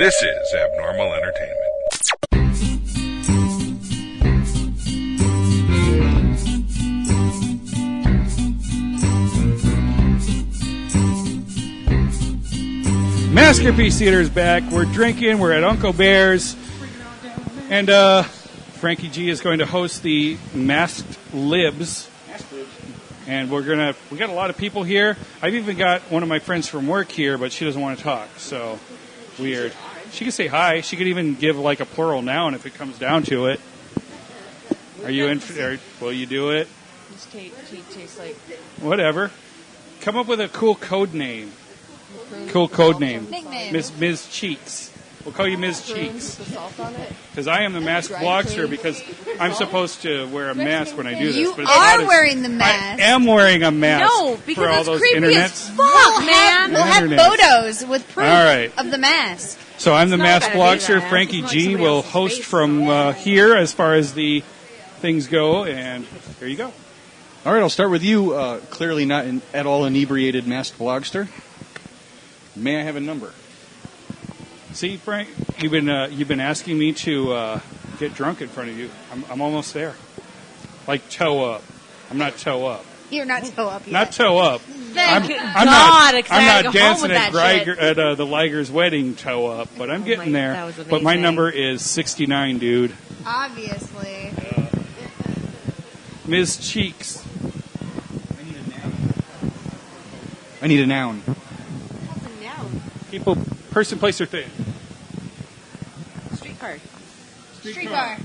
This is Abnormal Entertainment. Maskerpiece Theatre is back. We're drinking. We're at Uncle Bear's. And Frankie G is going to host the Masked Libs. And we got a lot of people here. I've even got one of my friends from work here, but she doesn't want to talk. So weird. She could say hi. She could even give like a plural noun if it comes down to it. Are you in? Will you do it? Tastes like whatever. Come up with a cool code name. Cool code name. Nickname. Ms. Cheeks. We'll call you Ms. Cheeks. Because I am the masked blogster because I'm supposed to wear a mask when I do this. You but are wearing the mask. I am wearing a mask. No, because for all it's those creepy internets. as fuck, man. We'll have photos with proof of the mask. So I'm the masked blogster. that. Frankie It's G somebody will else's host face. from here as far as the things go. And here you go. All right, I'll start with you. Clearly not at all inebriated masked blogster. May I have a number? See, Frank, you've been asking me to get drunk in front of you. I'm almost there. Like toe up. I'm not toe up. You're not toe up yet. Not toe up. Thank God, I'm not go home dancing with at, that shit. the Liger's wedding toe up, but I'm getting there. that was But my amazing. number is 69, dude. Obviously. Ms. Cheeks. I need a noun. People, person, place, or thing. Streetcar. Streetcar.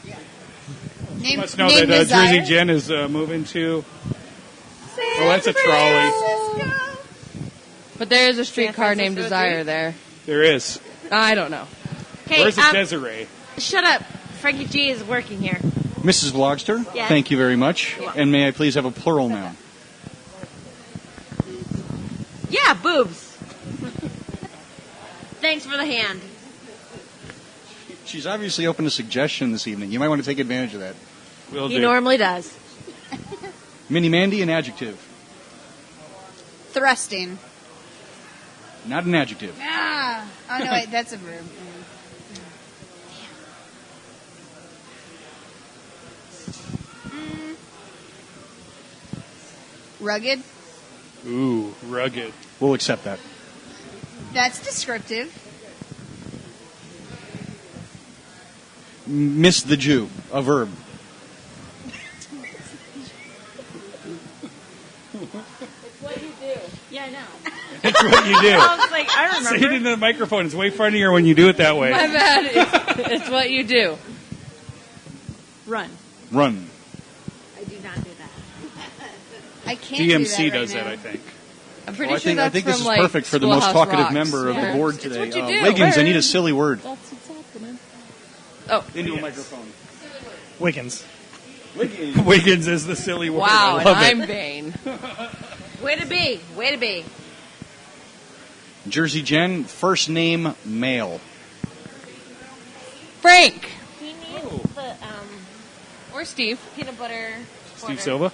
You must know that Jersey Jen is moving to. Oh, that's a trolley. But there is a streetcar named Desire there. There is. I don't know. Where's the Desiree? Shut up. Frankie G is working here. Mrs. Blogster, Yes. thank you very much. And may I please have a plural noun? Yeah, boobs. Thanks for the hand. She's obviously open to suggestion this evening. You might want to take advantage of that. Will He do. normally does. Mini Mandy, an adjective. Thrusting. Not an adjective. Ah. Oh, no, wait, that's a verb. Rugged. Ooh, rugged. We'll accept that. That's descriptive. Miss the Jew, a verb. What you do. Yeah, I know. That's what you do. I was like, I Say it remember. into the microphone. It's way funnier when you do it that way. My bad. It's what you do. Run. Run. I do not do that. I can't do that DMC right does now. that, I think. I'm pretty Well, sure I that's think from this is like perfect for the most Schoolhouse talkative Rocks. member of the board today. It's what you do. Wiggins, I Where? need a silly word. That's what's happening. Oh. Into a microphone. Wiggins. Wiggins is the silly word. Wow, I and love I'm it. vain. Way to be. Way to be. Jersey Jen, first name, male. Frank. He needs the Or Steve. peanut butter. Steve Silva?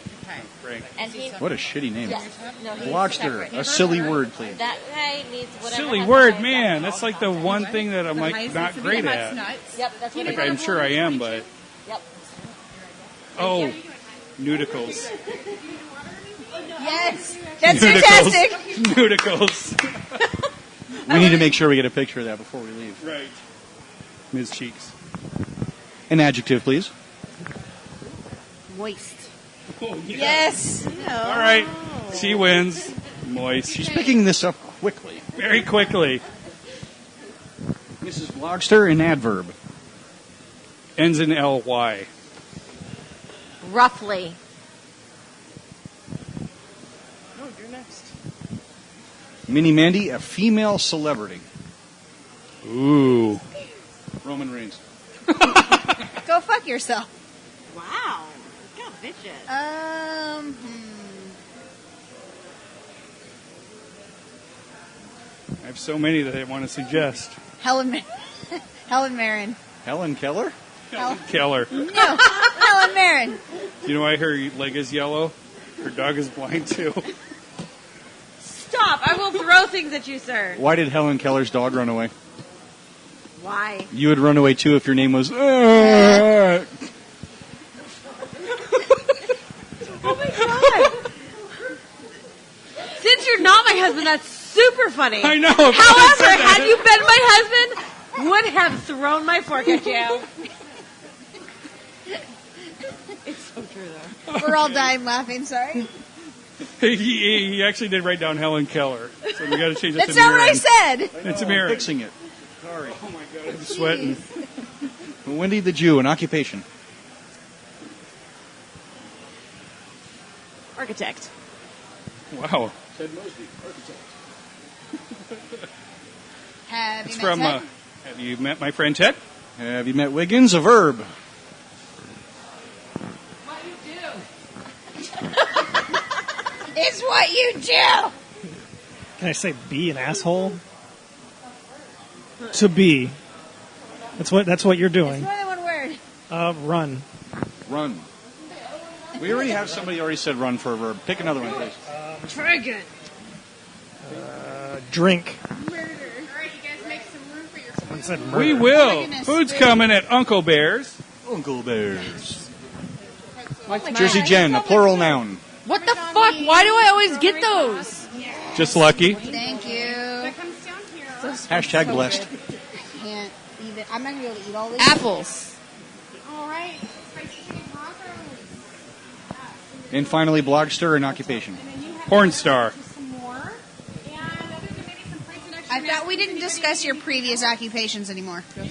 Right. And he, What a shitty name. yes. No, he's Blogster, separate. a silly word, please. That guy needs whatever. Silly has word, the man. highest That's like the one thing that I'm like not great at. Yep, that's what Like it I'm is. sure I am, but Yep. oh, nudicles. Yes. That's Nudicles. fantastic. Nudicles. We need to make sure we get a picture of that before we leave. Right. Ms. Cheeks. An adjective, please. Moist. Oh, yeah. Yes. All right. She wins. Moist. She's picking this up quickly. Very quickly. Mrs. Blogster, an adverb. Ends in ly. Roughly. No, you're next. Mini Mandy, a female celebrity. Ooh. Roman Reigns. Go fuck yourself. Wow. Look how vicious. I have so many that I want to suggest. Helen Mirren. Helen Keller? Keller. No, Helen Mirren. You know why her leg is yellow? Her dog is blind too. Stop. I will throw things at you, sir. Why did Helen Keller's dog run away? Why? You would run away too if your name was. Oh my god! Since you're not my husband, that's super funny. I know. However, had you been my husband, would have thrown my fork at you. It's so true, though. We're all dying laughing. Sorry. He actually did write down Helen Keller, so we got to change it That's to not what I Mirren. said. It's a I'm Mirren. fixing it. Sorry. Oh my god, I'm sweating. Wendy the Jew, an occupation. Architect. Wow. Ted Mosby, architect. Have It's you met from. Ted? Have you met my friend Ted? Have you met Wiggins? A verb. It's what you do. Can I say be an asshole? To be. That's what you're It's doing. more than one word. Run. Run. We already have somebody already said run for a verb. Pick another one, please. Try again. Drink. Murder. All right, you guys make some room for your Someone said murder. We Oh will. my goodness. Food's coming at Uncle Bear's. Uncle Bears. What's mine? Jersey Jen, a plural noun. What the fuck? Why do I always get those? Just lucky. Thank you. that comes down here. Hashtag blessed. I can't even. I'm not gonna be able to eat all this. Apples. All right. Spicy chicken tacos. And finally, Blogster, an occupation. And then you have Porn star. some more. And other than maybe some plates and extra I thought we didn't discuss your previous occupations anymore. No.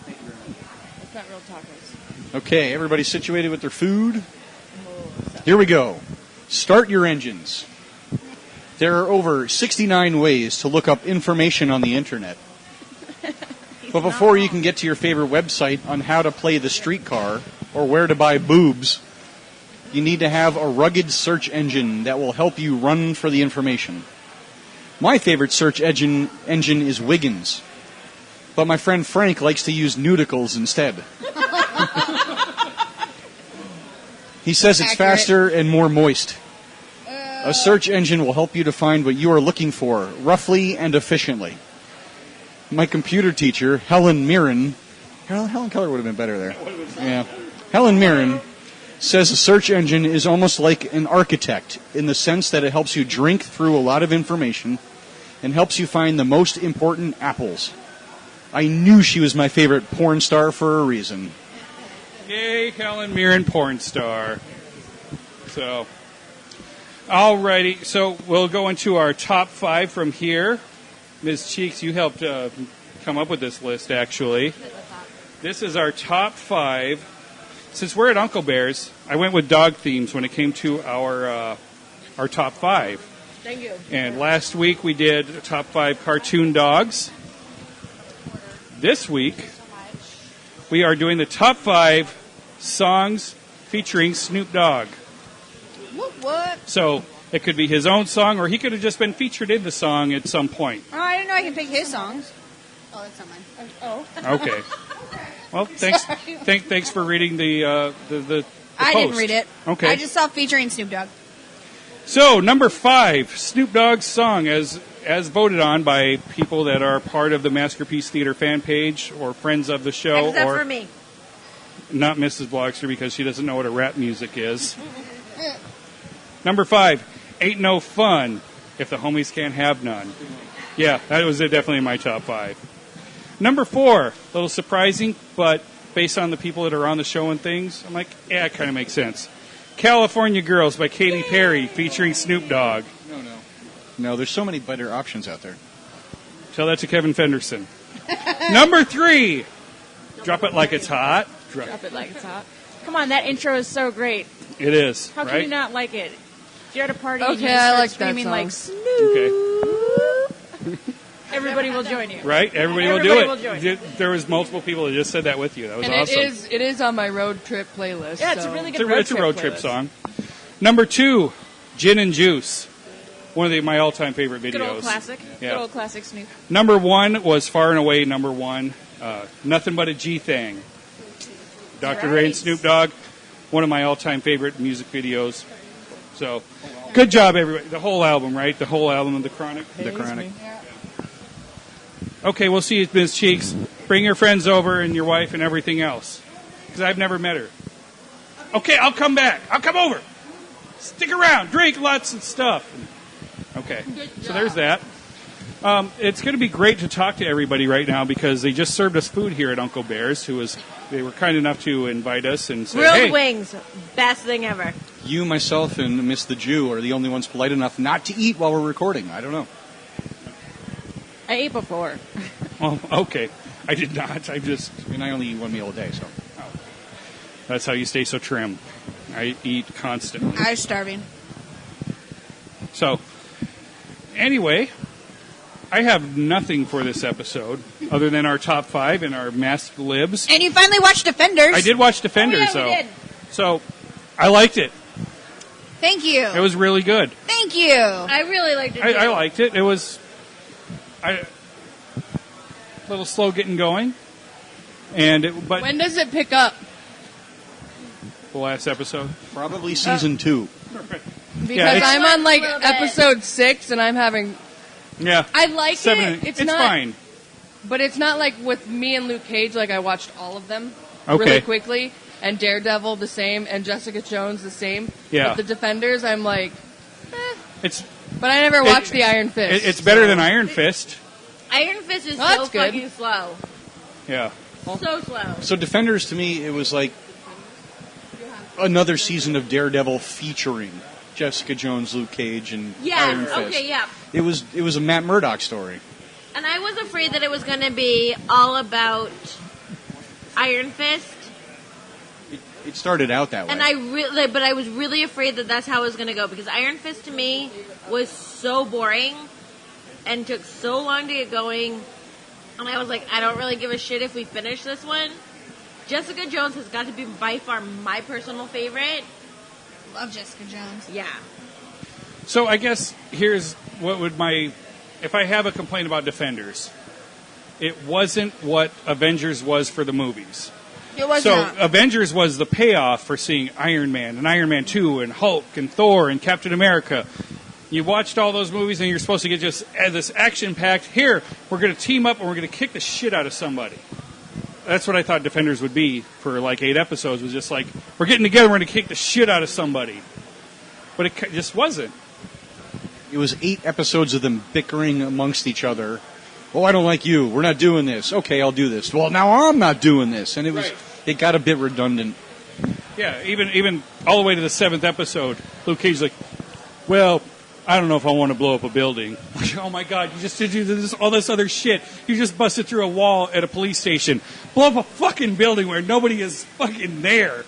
It's not real tacos. Okay, everybody situated with their food? Here we go. Start your engines. There are over 69 ways to look up information on the internet. But before you can get to your favorite website on how to play the streetcar or where to buy boobs, you need to have a rugged search engine that will help you run for the information. My favorite search engine is Wiggins, but my friend Frank likes to use nudicles instead. He says it's Accurate. faster and more moist. A search engine will help you to find what you are looking for, roughly and efficiently. My computer teacher, Helen Mirren, Helen Keller would have been better there. Yeah. Helen Mirren says a search engine is almost like an architect in the sense that it helps you drink through a lot of information and helps you find the most important apples. I knew she was my favorite porn star for a reason. Yay, Helen Mirren, porn star. So, alrighty. So we'll go into our top 5 from here. Ms. Cheeks, you helped come up with this list, actually. This is our top 5. Since we're at Uncle Bear's, I went with dog themes when it came to our top 5. Thank you. And last week we did top 5 cartoon dogs. This week we are doing the top 5 songs featuring Snoop Dogg. What? So it could be his own song, or he could have just been featured in the song at some point. Oh, I didn't know I could pick his songs. Oh, that's not mine. Oh. Okay. Well, thanks for reading the I didn't post. read it. Okay. I just saw featuring Snoop Dogg. So number 5, Snoop Dogg's song, as voted on by people that are part of the Maskerpiece Theatre fan page or friends of the show, Except or for me. not Mrs. Blogster because she doesn't know what a rap music is. Number 5, Ain't No Fun If the Homies Can't Have None. Yeah, that was definitely in my top 5. Number 4, a little surprising, but based on the people that are on the show and things, I'm like, yeah, it kind of makes sense. California Girls by Katy Perry featuring Snoop Dogg. No, there's so many better options out there. Tell that to Kevin Fenderson. Number 3, Drop It Like It's Hot. Drop it like it's hot. Come on, that intro is so great. It is, How can right? you not like it? If you're at a party Okay, and you I start like that screaming song. like Snoop, Okay. everybody will join you. Right? Everybody will Everybody do will it. join. There was multiple people that just said that with you. That was And awesome. it is on my road trip playlist. Yeah, it's so. a really It's good a road trip playlist. song. Number 2, Gin and Juice. One of my all-time favorite videos. Good old classic. Yeah. Good old classic Snoop. Number 1 was far and away number 1. Nothing But a G Thing. Dr. Dre and Right. Snoop Dogg. One of my all-time favorite music videos. So, good job, everybody. The whole album, right? The whole album of The Chronic. The Chronic. Okay, we'll see you, Ms. Cheeks. Bring your friends over and your wife and everything else. Because I've never met her. Okay, I'll come back. I'll come over. Stick around. Drink lots of stuff. Okay, so there's that. It's going to be great to talk to everybody right now because they just served us food here at Uncle Bear's. They were kind enough to invite us and say, Grilled hey. wings, best thing ever. You, myself, and Miss the Jew are the only ones polite enough not to eat while we're recording. I don't know. I ate before. Oh, okay. I did not. I only eat one meal a day, so. That's how you stay so trim. I eat constantly. I was starving. So, anyway, I have nothing for this episode other than our top 5 and our Masked Libs. And you finally watched Defenders. I did watch Defenders, we though. did. So, I liked it. Thank you. It was really good. Thank you. I really liked it. Too. I liked it. It was a little slow getting going, but When does it pick up? the last episode. Probably season 2. Because it's- I'm on like A little bit. episode 6 and I'm having. Yeah, I like 7. it. It's not, fine. But it's not like with me and Luke Cage. Like I watched all of them Okay. really quickly, and Daredevil the same, and Jessica Jones the same. Yeah. But the Defenders, I'm like, It's but I never watched the Iron Fist. it's better than Iron Fist. Iron Fist is Oh, so that's good. fucking slow. Yeah. So slow. So Defenders, to me, it was like another season of Daredevil featuring Jessica Jones, Luke Cage, and Iron Fist. Okay, yeah. It was a Matt Murdock story. And I was afraid that it was going to be all about Iron Fist. It started out that way. And but I was really afraid that that's how it was going to go because Iron Fist to me was so boring and took so long to get going. And I was like, I don't really give a shit if we finish this one. Jessica Jones has got to be by far my personal favorite. Love Jessica Jones. Yeah. So I guess here's what would if I have a complaint about Defenders, it wasn't what Avengers was for the movies. It was So not. Avengers was the payoff for seeing Iron Man and Iron Man 2 and Hulk and Thor and Captain America. You watched all those movies and you're supposed to get just this action-packed, here, we're going to team up and we're going to kick the shit out of somebody. That's what I thought Defenders would be for like 8 episodes, was just like, we're getting together, we're going to kick the shit out of somebody. But it just wasn't. It was 8 episodes of them bickering amongst each other. Oh, I don't like you. We're not doing this. Okay, I'll do this. Well, now I'm not doing this. And it got a bit redundant. Yeah, even all the way to the 7th episode, Luke Cage's like, well, I don't know if I want to blow up a building. Oh my God, you just did all this other shit. You just busted through a wall at a police station. Blow up a fucking building where nobody is fucking there.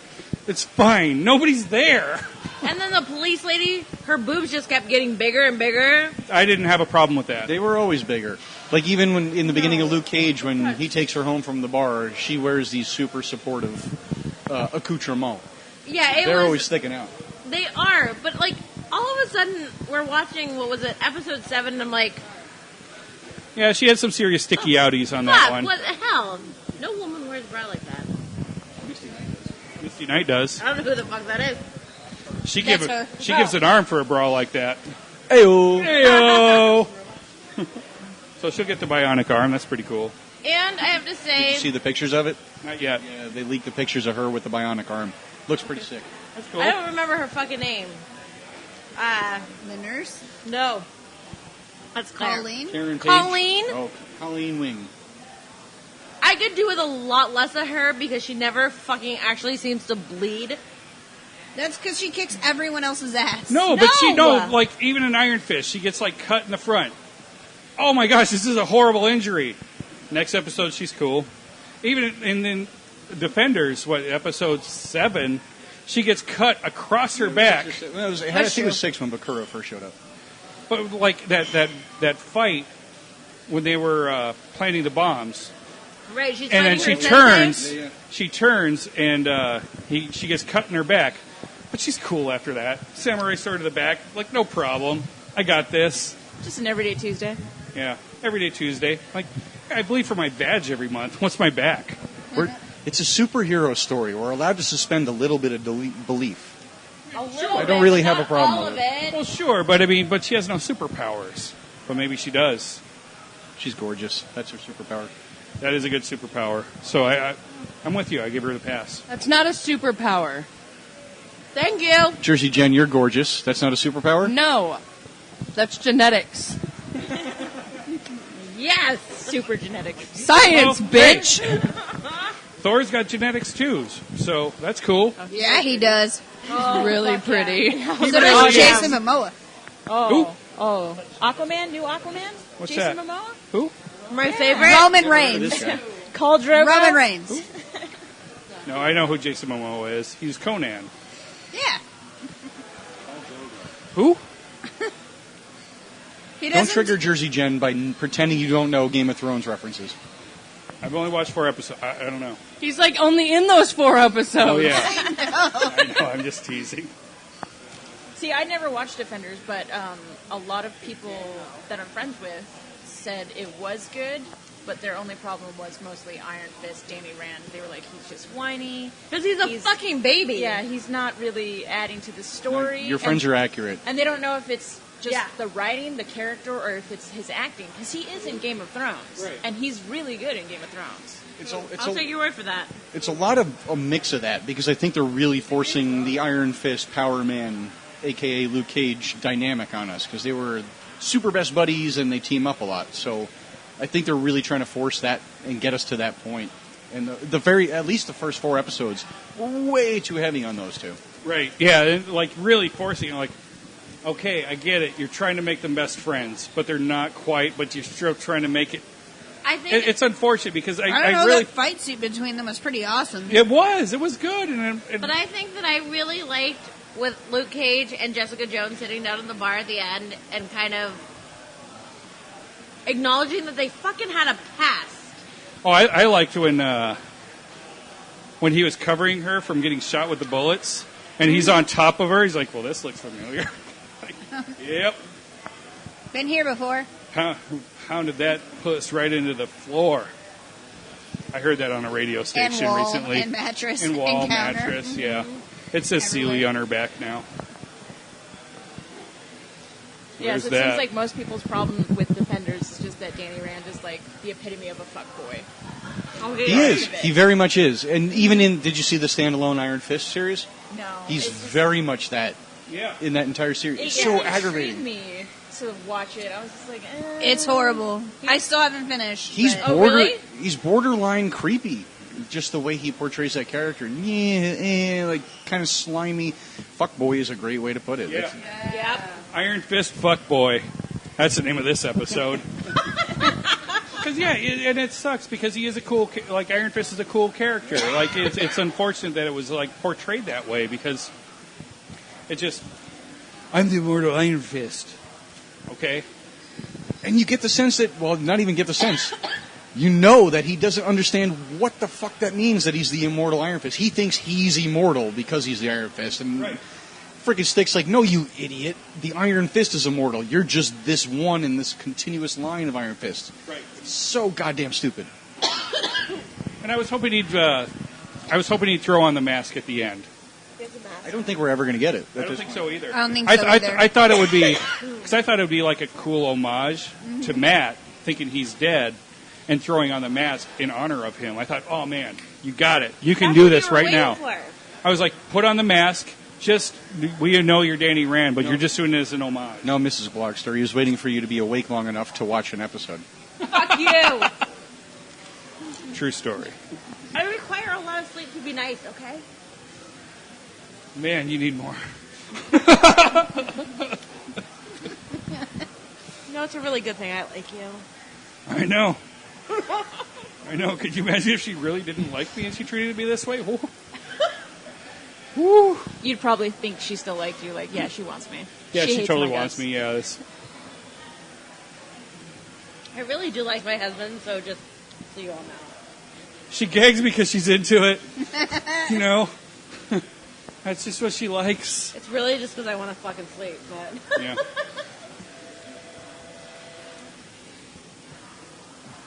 It's fine. Nobody's there. And then the police lady, her boobs just kept getting bigger and bigger. I didn't have a problem with that. They were always bigger. Like even when in the beginning of Luke Cage, when he takes her home from the bar, she wears these super supportive accoutrements. Yeah, They're always sticking out. They are, but like all of a sudden we're watching what was it, episode 7, and I'm like, Yeah, she had some serious sticky outies on that fuck, one. what the hell? No woman wears a bra like that. Misty Knight does. I don't know who the fuck that is. She That's her. gives an arm for a bra like that. Ayo. Heyo. So she'll get the bionic arm. That's pretty cool. And I have to Did say, you see the pictures of it? Not yet. Yeah, they leaked the pictures of her with the bionic arm. Looks pretty sick. That's cool. I don't remember her fucking name. The nurse? No. That's Claire. Colleen? Karen Page. Colleen? Oh, Colleen Wing. I could do with a lot less of her because she never fucking actually seems to bleed. That's because she kicks everyone else's ass. No, but No. like even in Iron Fist, she gets like cut in the front. Oh my gosh, this is a horrible injury. Next episode, she's cool. Even in Defenders, episode 7, she gets cut across her back. Well, I think it was 6 when Bakura first showed up. But like that fight when they were planting the bombs, Right, she's and then fighting she her sensei. turns. She turns and she gets cut in her back. But she's cool after that. Samurai sword to the back, like no problem. I got this. Just an everyday Tuesday. Yeah, everyday Tuesday. Like I bleed for my badge every month. What's my back? It's a superhero story. We're allowed to suspend a little bit of belief. A little I don't bit, really but have a not problem all with of it. Well, sure, but I mean, she has no superpowers. But maybe she does. She's gorgeous. That's her superpower. That is a good superpower. So I'm with you. I give her the pass. That's not a superpower. Thank you. Jersey Jen, you're gorgeous. That's not a superpower? No. That's genetics. Yes, super genetics. Science, Well, hey. bitch! Thor's got genetics too, so that's cool. Yeah, he does. Really pretty. So does Jason Momoa. Oh, Aquaman, new Aquaman? What's Jason that? Momoa? Who? My favorite? Roman This Reigns. guy. Khal Drogo? Roman Reigns. No, I know who Jason Momoa is. He's Conan. Yeah. Who? He Don't doesn't. trigger Jersey Jen by pretending you don't know Game of Thrones references. I've only watched 4 episodes. I don't know. He's like only in those 4 episodes. Oh yeah. I know. I'm just teasing. See, I never watched Defenders, but a lot of people that I'm friends with said it was good, but their only problem was mostly Iron Fist, Danny Rand. They were like, he's just whiny. Because he's a fucking baby. Yeah, he's not really adding to the story. Your friends are accurate. And they don't know if it's just the writing, the character, or if it's his acting. Because he is in Game of Thrones. Right. And he's really good in Game of Thrones. I'll take your word for that. It's a lot of a mix of that because I think they're really forcing the Iron Fist Power Man, a.k.a. Luke Cage, dynamic on us because they were super best buddies and they team up a lot. So I think they're really trying to force that and get us to that point. And at least the first 4 episodes were way too heavy on those two. Right. Yeah. And, like really forcing it. Like, okay, I get it. You're trying to make them best friends, but they're not quite. But you're still trying to make it. I think It's unfortunate because I don't I know, really. that fight scene between them was pretty awesome. It was good, But I think that I really liked with Luke Cage and Jessica Jones sitting down in the bar at the end and kind of acknowledging that they fucking had a past. Oh, I liked when he was covering her from getting shot with the bullets, and he's on top of her. He's like, "Well, this looks familiar." Like, yep. Been here before. Pounded that puss right into the floor. I heard that on a radio station And wall, recently. and mattress, And wall and counter. mattress, yeah. It says Sealy on her back now. Yeah, Where's so it that? seems like most people's problem with Defenders is just that Danny Rand is like the epitome of a fuckboy. Okay. He is. He very much is. And even did you see the standalone Iron Fist series? No. He's it's just- very much that Yeah. in that entire series. It's it so intrigued aggravating. me to watch it. I was just like, It's horrible. I still haven't finished. He's but- Oh, really? he's borderline creepy. Just the way he portrays that character. Like kind of slimy. Fuckboy is a great way to put it. Yeah. Yep. Iron Fist Fuckboy. That's the name of this episode. Because and it sucks because he is a cool, like Iron Fist is a cool character. Like it's unfortunate that it was like portrayed that way because it just, I'm the immortal Iron Fist. Okay. And you get the sense that, well, not even get the sense. You know that he doesn't understand what the fuck that means that he's the immortal Iron Fist. He thinks he's immortal because he's the Iron Fist. And Right. freaking Stick's like, no, you idiot. The Iron Fist is immortal. You're just this one in this continuous line of Iron Fists. Right. It's so goddamn stupid. And I was hoping he'd throw on the mask at the end. I don't think we're ever going to get it. I don't think so either. I don't think so either. I thought it would be because I thought it would be like a cool homage to Matt, thinking he's dead, and throwing on the mask in honor of him. I thought, oh man, you got it. You can do this right now. I was like, put on the mask. Just we know you're Danny Rand, but you're just doing it as an homage. No, Mrs. Blogster, he was waiting for you to be awake long enough to watch an episode. Fuck you. True story. I require a lot of sleep to be nice, okay? Man, you need more. No, it's a really good thing I like you. I know. I know. Could you imagine if she really didn't like me and she treated me this way? Woo. Woo. You'd probably think she still liked you. Like, yeah, she wants me. Yeah, she hates totally my wants guts. me. Yeah, this. I really do like my husband, so just so you all know. She gags because she's into it. You know, that's just what she likes. It's really just because I want to fucking sleep, but... Yeah.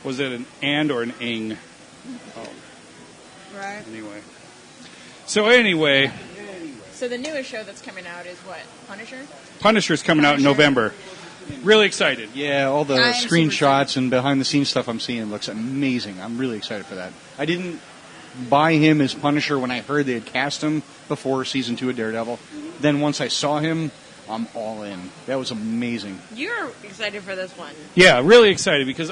Was it an and or an ing? Oh, Right. anyway. So anyway, So the newest show that's coming out is what? Punisher? Punisher's coming out in Punisher. November. Really excited. Yeah, all the I'm super screenshots and behind-the-scenes stuff I'm seeing looks amazing. I'm really excited for that. I didn't buy him as Punisher when I heard they had cast him before Season 2 of Daredevil. Then once I saw him, I'm all in. That was amazing. You're excited for this one. Yeah, really excited because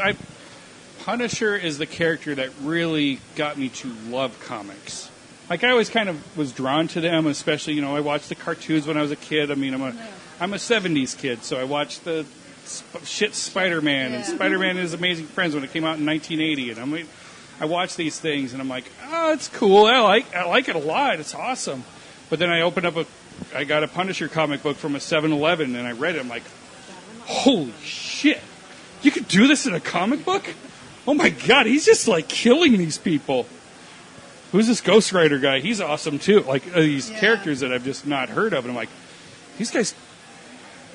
Punisher is the character that really got me to love comics. Like, I always kind of was drawn to them, especially, I watched the cartoons when I was a kid. I mean, I'm a 70s kid, so I watched the shit Spider-Man and Spider-Man and His Amazing Friends when it came out in 1980. And I watch these things, and I'm like, oh, it's cool. I like it a lot. It's awesome. But then I opened up I got a Punisher comic book from a 7-Eleven, and I read it. I'm like, holy shit. You could do this in a comic book? Oh, my God. He's just, like, killing these people. Who's this Ghost Rider guy? He's awesome, too. Like, these characters that I've just not heard of. And I'm like, these guys...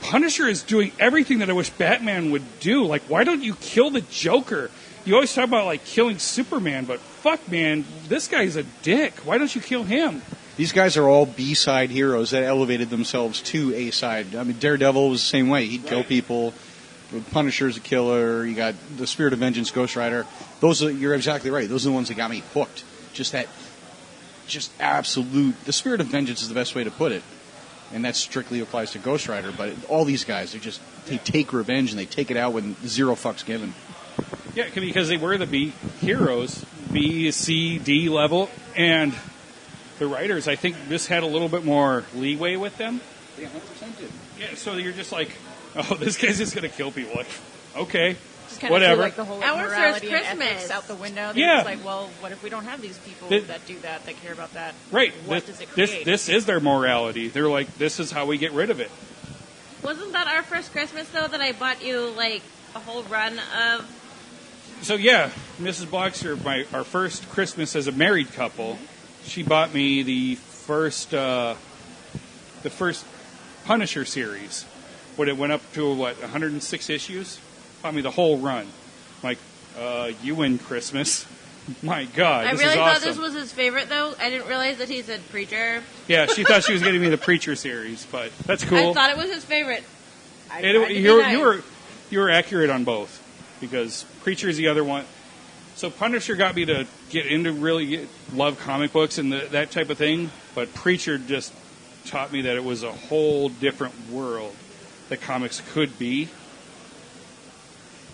Punisher is doing everything that I wish Batman would do. Like, why don't you kill the Joker? You always talk about, like, killing Superman, but fuck, man, this guy's a dick. Why don't you kill him? These guys are all B-side heroes that elevated themselves to A-side. I mean, Daredevil was the same way. He'd kill people. Punisher's a killer. You got the Spirit of Vengeance, Ghost Rider. You're exactly right. Those are the ones that got me hooked. Just absolute... The Spirit of Vengeance is the best way to put it. And that strictly applies to Ghost Rider. But all these guys, they take revenge and they take it out with zero fucks given. Yeah, because they were the B heroes, B, C, D level, and the writers, I think, just had a little bit more leeway with them. They 100% did. Yeah, so you're just like, oh, this guy's just going to kill people. Like, okay, Just kind whatever. of threw, like, the whole Our morality first and Christmas. ethics out the window. They're Yeah. just like, well, what if we don't have these people that do that care about that? Right. What does it create? This is their morality. They're like, this is how we get rid of it. Wasn't that our first Christmas, though, that I bought you, like, a whole run of... So, yeah, Mrs. Blogster, our first Christmas as a married couple, she bought me the first Punisher series. When it went up to, 106 issues? Bought me the whole run. I'm like, you win Christmas. My God, I this really is thought awesome. this was his favorite, though. I didn't realize that he said Preacher. Yeah, she thought she was getting me the Preacher series, but that's cool. I thought it was his favorite. I tried to be nice. You were accurate on both, because Preacher is the other one. So Punisher got me to get into love comic books and that type of thing, but Preacher just taught me that it was a whole different world that comics could be.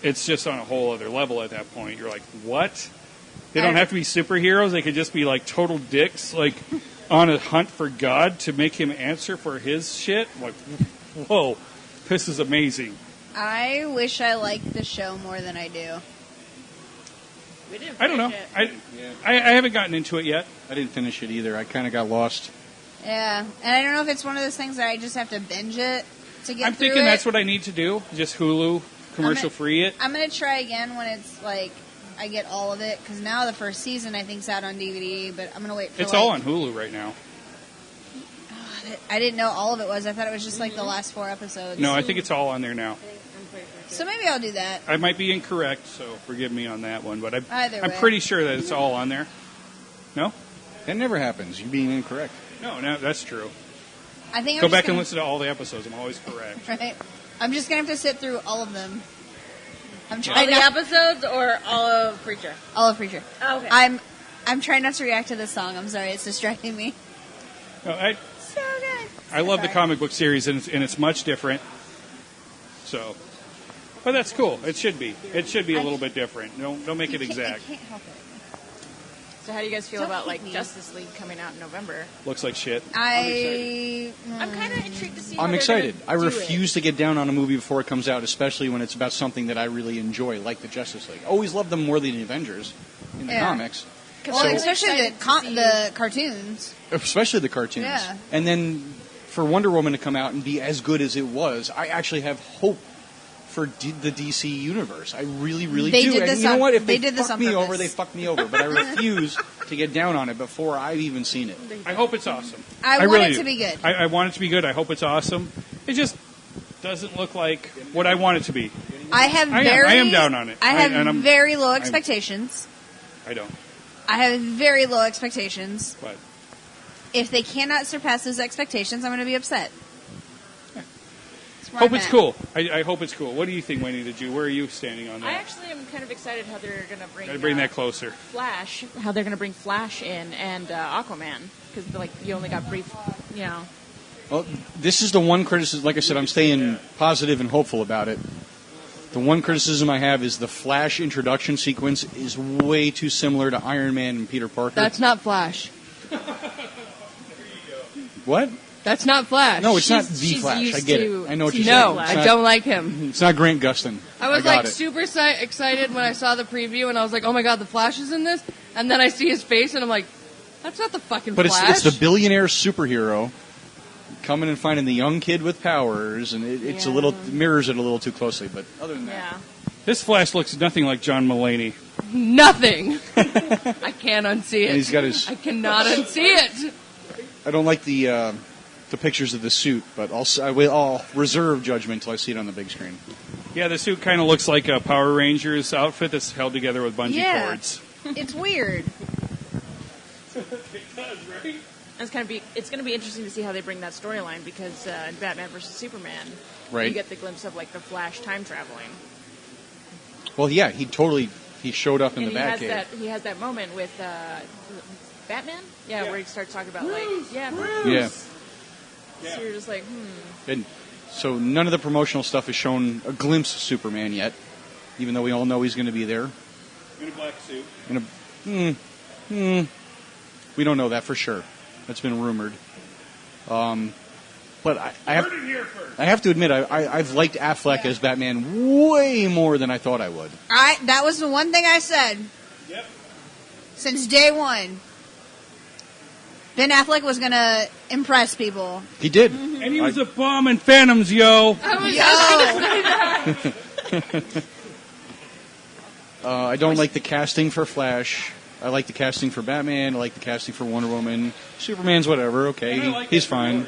It's just on a whole other level at that point. You're like, what? They don't have to be superheroes. They could just be like total dicks, like on a hunt for God to make him answer for his shit. I'm like, whoa, this is amazing. I wish I liked the show more than I do. We didn't I don't know. finish I haven't gotten into it yet. I didn't finish it either. I kind of got lost. Yeah, and I don't know if it's one of those things that I just have to binge it to get I'm through thinking it. that's what I need to do. Just Hulu, commercial free it. I'm going to try again when it's like I get all of it, because now the first season I think's out on DVD, but I'm going to wait for It's all on Hulu right now. I didn't know all of it was. I thought it was just like the last 4 episodes. No, I think it's all on there now. So maybe I'll do that. I might be incorrect, so forgive me on that one. But Either I'm way. pretty sure that it's all on there. No? That never happens. You're being incorrect. No, that's true. I think I'm Go just back and gonna, listen to all the episodes. I'm always correct. Right? I'm just going to have to sit through all of them. I'm All trying the not episodes or all of Preacher? all of Preacher. Oh, okay. I'm trying not to react to this song. I'm sorry, it's distracting me. No, So good. I love the Sorry. comic book series, and it's much different. So, but that's cool. It should be. It should be a little bit different. Don't make it exact. I can't help it. So how do you guys feel Don't about hate like me. Justice League coming out in November? Looks like shit. I'm kind of intrigued to see. how I'm they're excited. gonna I do refuse to get down on a movie before it comes out, especially when it's about something that I really enjoy, like the Justice League. Always loved them more than the Avengers in the Yeah. comics. It. Well, I'm especially excited to see- the cartoons. Especially the cartoons. Yeah. And then for Wonder Woman to come out and be as good as it was, I actually have hope for the DC universe. I really, really They do. did And this you know on- what? If they they did this fuck on me purpose. over, they fuck me over. But I refuse to get down on it before I've even seen it. I hope it's awesome. I want really it do. to be good. I want it to be good. I hope it's awesome. It just doesn't look like what I want it to be. I have I very. am down on it. I have and I'm- very low expectations. I don't. I have very low expectations. But If they cannot surpass those expectations, I'm going to be upset. Hope it's cool. I hope it's cool. What do you think, Wendy? Where are you standing on that? I actually am kind of excited how they're going to bring. Gotta bring that closer. Flash. How they're going to bring Flash in and Aquaman because like you only got brief, you know. Well, this is the one criticism. Like I said, I'm staying positive and hopeful about it. The one criticism I have is the Flash introduction sequence is way too similar to Iron Man and Peter Parker. That's not Flash. What? That's not Flash. No, it's not the Flash. I get it. I know what you're saying. No, I don't like him. It's not Grant Gustin. I was like super excited when I saw the preview, and I was like, "Oh my god, the Flash is in this!" And then I see his face, and I'm like, "That's not the fucking Flash." But it's the billionaire superhero coming and finding the young kid with powers, and it's a little mirrors it a little too closely. But other than that, this Flash looks nothing like John Mulaney. Nothing. I can't unsee it. And he's got his. I cannot unsee it. I don't like the pictures of the suit, but I'll reserve judgment until I see it on the big screen. Yeah, the suit kind of looks like a Power Rangers outfit that's held together with bungee cords. It's weird. It does, right? It's going to be interesting to see how they bring that storyline because in Batman versus Superman, you get the glimpse of like the Flash time traveling. Well, yeah, he showed up in the Batcave. He has that moment with Batman, where he starts talking about Bruce, Bruce. So you're just like, And so none of the promotional stuff has shown a glimpse of Superman yet, even though we all know he's going to be there. In a black suit. We don't know that for sure. That's been rumored. But I have to admit, I've liked Affleck as Batman way more than I thought I would. That was the one thing I said. Yep. Since day one. Ben Affleck was going to impress people. He did. And he was a bomb in Phantoms, yo. I don't like the casting for Flash. I like the casting for Batman. I like the casting for Wonder Woman. Superman's whatever. Okay, he's fine.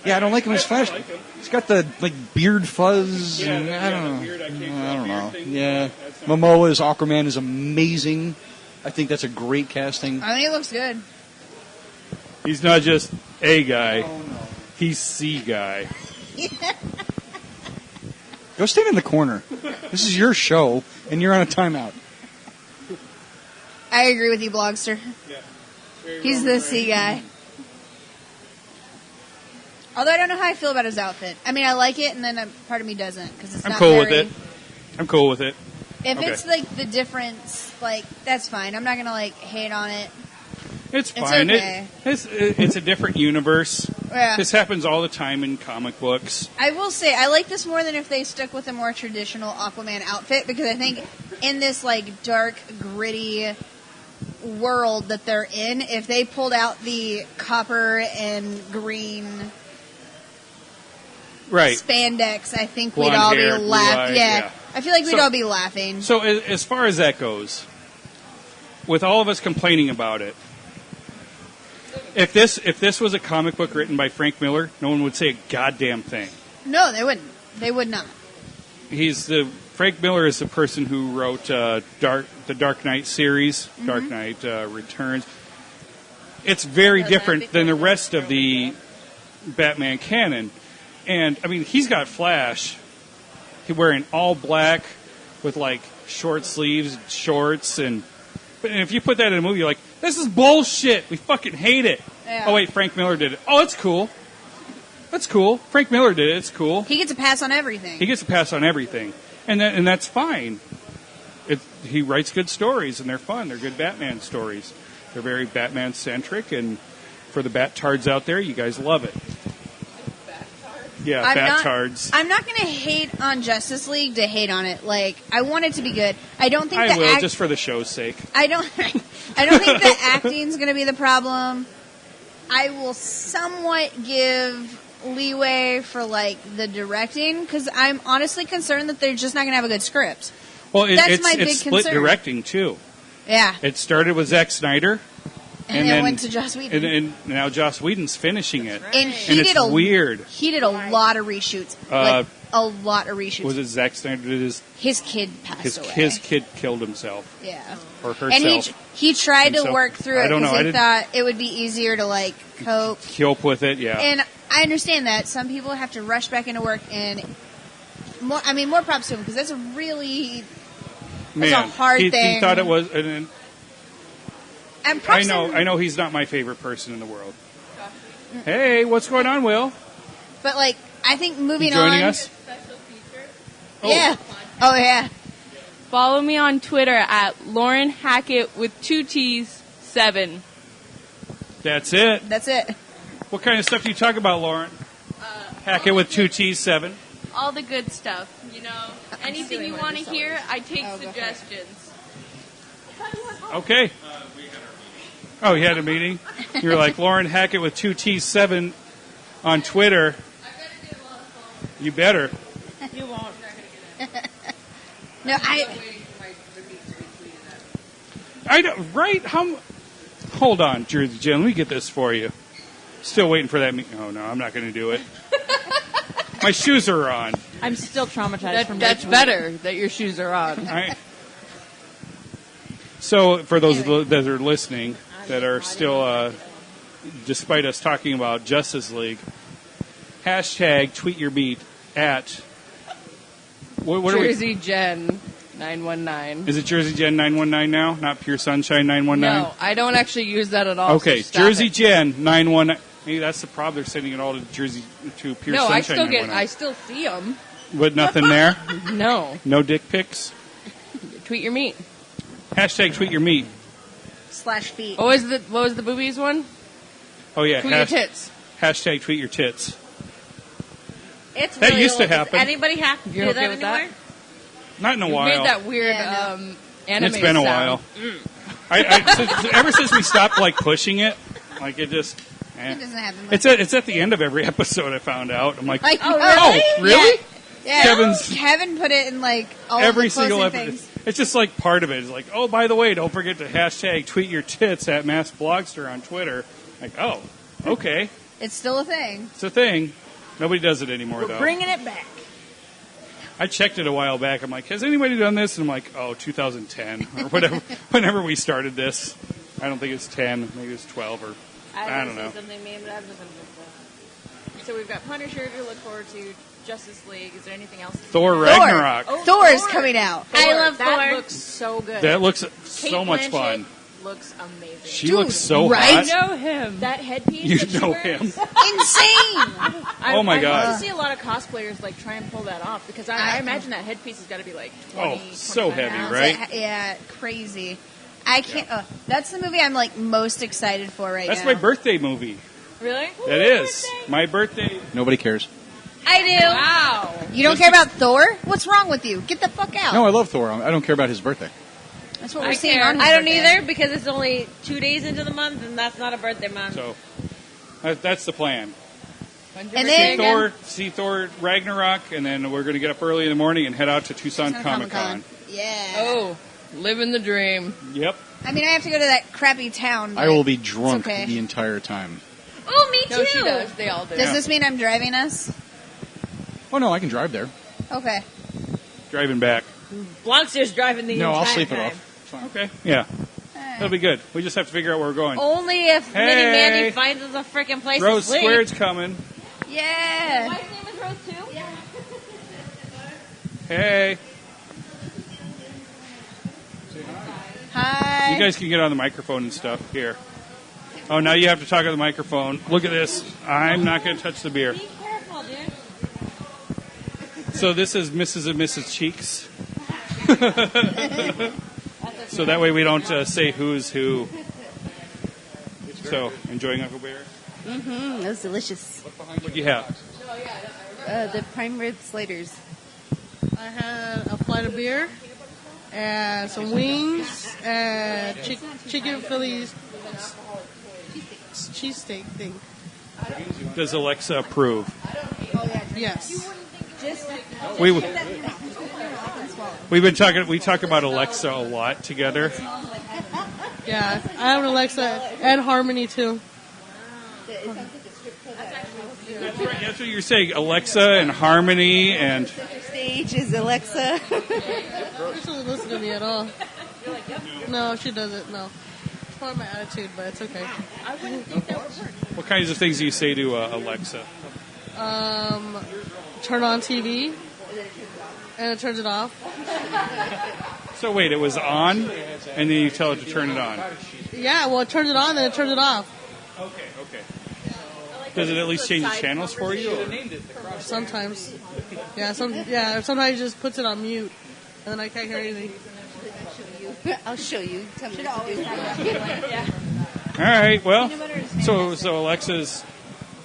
I don't like him as Flash. He's got the beard fuzz. And I don't know. Yeah, Momoa as Aquaman is amazing. I think that's a great casting. I mean, he looks good. He's not just a guy. Oh, no. He's C guy. Go stand in the corner. This is your show, and you're on a timeout. I agree with you, Blogster. Yeah. He's the C guy. Although I don't know how I feel about his outfit. I mean, I like it, and then a part of me doesn't because it's I'm not cool very... with it. I'm cool with it. If it's like the difference, that's fine. I'm not gonna hate on it. It's fine. Okay. It's a different universe. Yeah. This happens all the time in comic books. I will say I like this more than if they stuck with a more traditional Aquaman outfit because I think in this dark, gritty world that they're in, if they pulled out the copper and green spandex, I think we'd all be laughing. Yeah, I feel like we'd all be laughing. So as far as that goes, with all of us complaining about it, if this was a comic book written by Frank Miller, no one would say a goddamn thing. No, they wouldn't. They would not. Frank Miller is the person who wrote the Dark Knight series, Mm-hmm. Dark Knight Returns. It's very different than the rest of the Batman canon. And, I mean, he's got Flash. He's wearing all black with, short sleeves, shorts. But if you put that in a movie, you're like, this is bullshit. We fucking hate it. Yeah. Oh, wait, Frank Miller did it. Oh, it's cool. That's cool. Frank Miller did it. It's cool. He gets a pass on everything. And that's fine. He writes good stories, and they're fun. They're good Batman stories. They're very Batman-centric, and for the Bat-tards out there, you guys love it. Yeah, Bat-tards. I'm not going to hate on Justice League to hate on it. I want it to be I don't think I will, just for the show's sake. I don't think the acting's going to be the problem. I will somewhat give leeway for the directing because I'm honestly concerned that they're just not going to have a good script. Well, That's my big it's split concern. directing too. Yeah. It started with Zack Snyder, and then went to Joss Whedon, and now Joss Whedon's finishing it. And it's weird. He did a lot of reshoots. A lot of reshoots. Was it Zack Snyder did his kid passed away. His kid killed himself. Yeah. Or herself. And he tried to work through it because he thought it would be easier to cope with it. Yeah. And I understand that some people have to rush back into work, and more props to him, because that's a really a hard thing. He thought it was. And props I know he's not my favorite person in the world. Hey, what's going on, Will? But like, I think moving You joining on. us? Yeah. Oh yeah. Follow me on Twitter at Lauren Hackett with 2 T's 7. That's it. That's it. What kind of stuff do you talk about, Lauren? Hackett with 2 T's 7. All the good stuff, you know. Anything you want to hear, I take suggestions. Okay. Oh, you had a meeting? You were like, Lauren Hackett with 2 T's 7 on Twitter. You better. You won't. No, I don't, right? Hold on, Jersey Jen. Let me get this for you. Still waiting for that. Oh no, I'm not going to do it. My shoes are on. I'm still traumatized from That's better that your shoes are on. So, for those that are listening, that are still, despite us talking about Justice League, hashtag tweet your beat at. What Jersey Jen 919. Is it Jersey Jen 919 now? Not Pure Sunshine 919? No, I don't actually use that at all. Okay, so Jersey it. Jen 919. Maybe that's the problem. They're sending it all to Pure No, Sunshine. I still see them. But nothing there? No. No dick pics? Tweet your meat. Hashtag tweet your meat. /feet. What was the boobies one? Oh yeah. Tweet your tits. Hashtag tweet your tits. It's That really used to old. happen. Does anybody have to You're do okay that with anymore? that? Not in a You've while. made that weird anime It's been a sound. while. Ever since we stopped pushing it, it just. It doesn't happen. It's at the end of every episode. I found out. I'm like, oh, really? Yeah. Kevin put it in all every of the single closing episode. things. It's just part of it. It's like, oh, by the way, don't forget to hashtag tweet your tits at Masked Blogster on Twitter. Oh, okay, It's still a thing. it's a thing. Nobody does it anymore though. Bringing it back. I checked it a while back. I'm like, has anybody done this? And I'm like, oh, 2010 or whatever. Whenever we started this, I don't think it's 10. Maybe it's 12 or I don't know. Something mean, but I'm just gonna So we've got Punisher to look forward to, Justice League. Is there anything else? Thor Ragnarok. Thor is coming out. I love That Thor. looks so good. That looks Kate so much Blanchett fun. Looks amazing. She looks so right? hot. I know him. That headpiece. You that she know wears, him. Insane. Oh my I'd God. love to see a lot of cosplayers try and pull that off because I imagine that headpiece has got to be 20. So 25 heavy, pounds. right? Yeah, crazy. I can't. That's the movie I'm most excited for right That's now. my birthday movie. Really? That is my birthday. Nobody cares. I do. Wow. You don't care about Thor? What's wrong with you? Get the fuck out. No, I love Thor. I don't care about his birthday. That's what we're I seeing care. on his I don't birthday. either because it's only 2 days into the month, and that's not a birthday month. So that's the plan. And See then Thor Ragnarok, and then we're going to get up early in the morning and head out to Tucson Comic Con. Yeah. Oh, living the dream. Yep. I mean, I have to go to that crappy town. I will be drunk okay. the entire time. Oh, me too. No, she does. They all do. Does this mean I'm driving us? Oh no, I can drive there. Okay. Driving back. Blogster's driving the No, entire I'll sleep it time. off. Okay. Yeah. That'll be good. We just have to figure out where we're going. Only if Mini Hey. Mandy finds us a freaking place Rose to sleep. Squared's coming. Yeah. Wife's name is Rose too? Yeah. Hey. Hi. You guys can get on the microphone and stuff. Here. Oh, now you have to talk on the microphone. Look at this. I'm not going to touch the beer. Be careful, dude. So this is Mrs. and Mrs. Cheeks. So that way we don't say who's who. So, enjoying Uncle Bear? Mm-hmm. That was delicious. What do you have? The prime rib sliders. I had a flight of beer and some wings and chicken Philly's cheesesteak thing. Does Alexa approve? Yes. We've been talking. We talk about Alexa a lot together. Yeah, I have an Alexa and Harmony too. That's right. That's what you're saying. Alexa and Harmony and. Stage is Alexa. She doesn't listen to me at all. No, she doesn't. No. It's part of my attitude, but it's okay. I wouldn't think that would work. What kinds of things do you say to Alexa? Turn on TV, and it turns it off. So wait, it was on, and then you tell it to turn it on. Yeah, well, it turns it on, and it turns it off. Okay. Does it at least change the channels for you? Or? Sometimes. Sometimes it just puts it on mute, and then I can't hear anything. I'll show you. Tell me what to do. All right, well, so Alexa's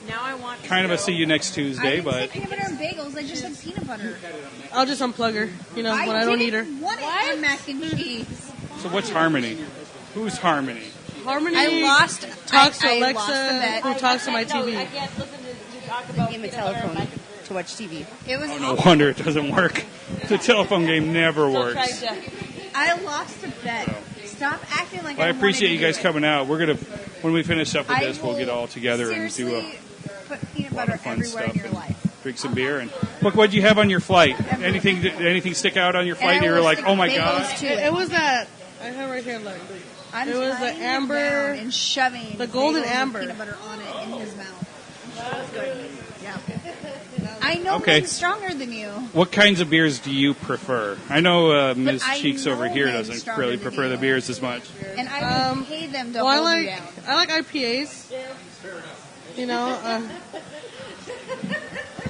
Now I want kind of a see you next I Tuesday, didn't say but peanut butter and bagels. I just said peanut butter. I'll just unplug her, when I don't need her. Want it in mac and cheese. so what's Harmony? Who's Harmony? Harmony I lost. talks to I Alexa, lost the bet. who talks to my I TV. can't listen to talk about Give him a peanut butter. telephone to watch TV. It was. No wonder it doesn't work. The telephone game never works. I lost a bet. Stop acting like Well, I appreciate wanted you to guys do it. coming out. We're gonna, when we finish up with I this, we'll get will all together and do seriously put peanut a lot butter of fun everywhere stuff in your and life. drink some beer. And what'd you have on your flight? Anything stick out on your flight? And I You were will like, stick oh my bagels god. to It was that. I have it right here. Look. I'm It was the tying him amber- down and shoving the golden bagels with amber. peanut butter on it in his mouth. Yeah. I know Okay. Meg's stronger than you. What kinds of beers do you prefer? I know Ms. I Cheeks over know here Meg's doesn't stronger really than prefer the you. beers as much. And I will pay them to Well, hold you down. I like IPAs.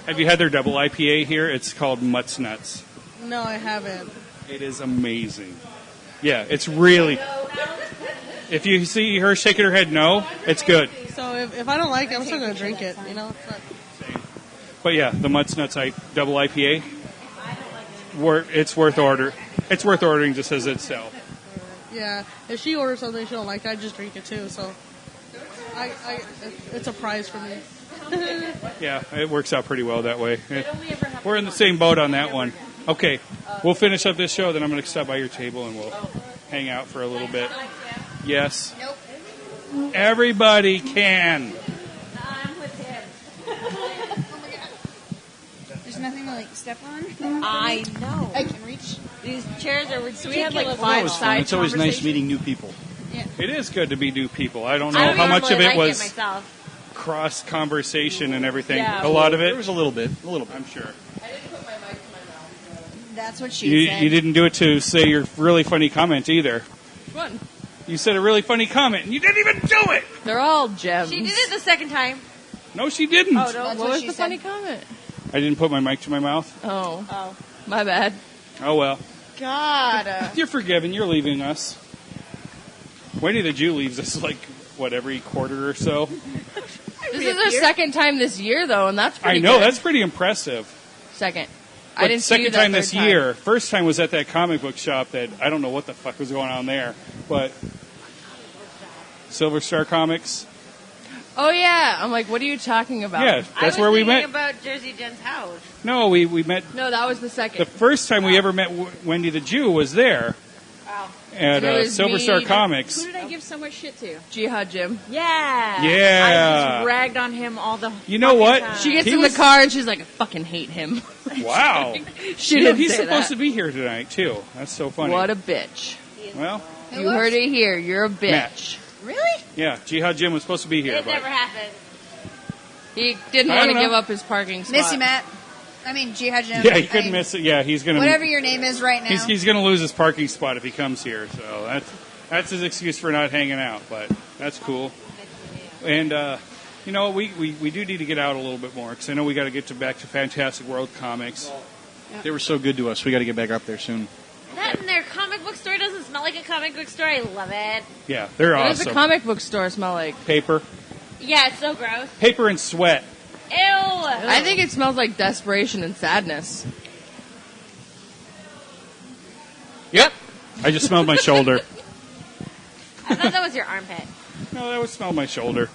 Have you had their double IPA here? It's called Mutts Nuts. No, I haven't. It is amazing. Yeah, it's really. If you see her shaking her head no, it's good. So if I don't like it, I'm still gonna drink it. But yeah, the Mutts Nuts double IPA. It's worth order. It's worth ordering just as itself. Yeah. If she orders something she don't like, I just drink it too. So, it's a prize for me. Yeah, it works out pretty well that way. We're in the same boat on that one. Okay, we'll finish up this show, then I'm going to stop by your table and we'll hang out for a little bit. Yes? Nope. Everybody can. I'm with him. There's nothing to step on. I know. I can reach. These chairs are ridiculous. So we had like That five was fun. side It's always nice conversations. meeting new people. It is good to be new people. I don't know I don't how much of normally it like was myself. cross conversation and everything. Yeah. A lot of There it, was a little bit. I'm sure. That's what she said. You didn't do it to say your really funny comment either. Which one? You said a really funny comment and you didn't even do it. They're all gems. She did it the second time. No, she didn't. Oh, no. That's What what was she the said. funny comment? I didn't put my mic to my mouth. Oh, my bad. Oh well. God. You're forgiven. You're leaving us. Wendy the Jew leaves us every quarter or so. This is her second time this year, though, and that's I pretty know good. that's pretty impressive. Second. But I didn't see you second that time third this year. First time was at that comic book shop that I don't know what the fuck was going on there, but Silver Star Comics. Oh, yeah. I'm like, what are you talking about? Yeah, that's where we met. About Jersey Jen's house. No, we met. No, that was the second. The first time we ever met Wendy the Jew was there Wow. at And it was Silver me, Star Comics. Who did I give so much shit to? Jihad Jim. Yeah. Yeah. I just ragged on him all the. You know what? time. She gets He in was- the car and she's like, I fucking hate him. Wow. She You know, didn't he's say supposed that. to be here tonight too. That's so funny. What a bitch. Well, You heard it here. You're a bitch. Matt. Really? yeah, Jihad Jim was supposed to be here, It but never happened. He didn't I want to don't know. give up his parking spot. Miss you, Matt. I mean, Jihad Jim. yeah, he couldn't miss it. Yeah, he's gonna. Whatever your name is right now. He's going to lose his parking spot if he comes here. So that's his excuse for not hanging out. But that's cool. And you know, we do need to get out a little bit more because I know we got to get back to Fantastic World Comics. They were so good to us. We got to get back up there soon. That in their comic book store doesn't smell like a comic book store. I love it. Yeah, they're What does awesome. a comic book store smell like? Paper, Yeah, it's so gross. paper and sweat. Ew. I think it smells like desperation and sadness. Yep. I just smelled my shoulder. I thought that was your armpit. No, that would smell my shoulder.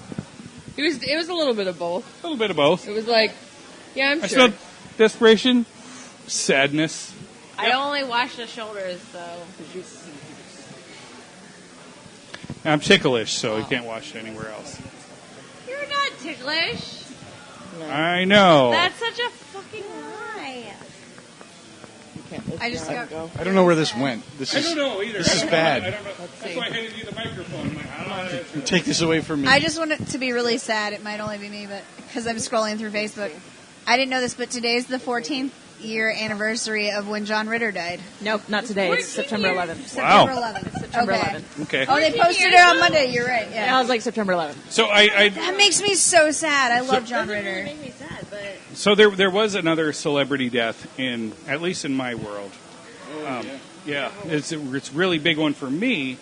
It was a little bit of both. A little bit of both. It was like, yeah, I'm I sure. smelled desperation, sadness. I only wash the shoulders, so. I'm ticklish, so you can't wash it anywhere else. You're not ticklish. I know. That's such a fucking lie. You can't I just got. I don't know where this went. I don't know either. This is bad. I don't know. That's why I handed you the microphone. I'm like, I don't know how to- Take this away from me. I just want it to be really sad. It might only be me, but because I'm scrolling through Facebook, I didn't know this, but today's the 14th year anniversary of when John Ritter died. Nope, not today. It's September 11th. September 11th. It's September Okay. 11th. Okay. Oh, they posted it on Monday. You're right. Yeah, Yeah. I was like September 11th. So I That makes me so sad. I love John Ritter. Make me sad, but so there was another celebrity death in, at least in my world. Yeah, it's a really big one for me.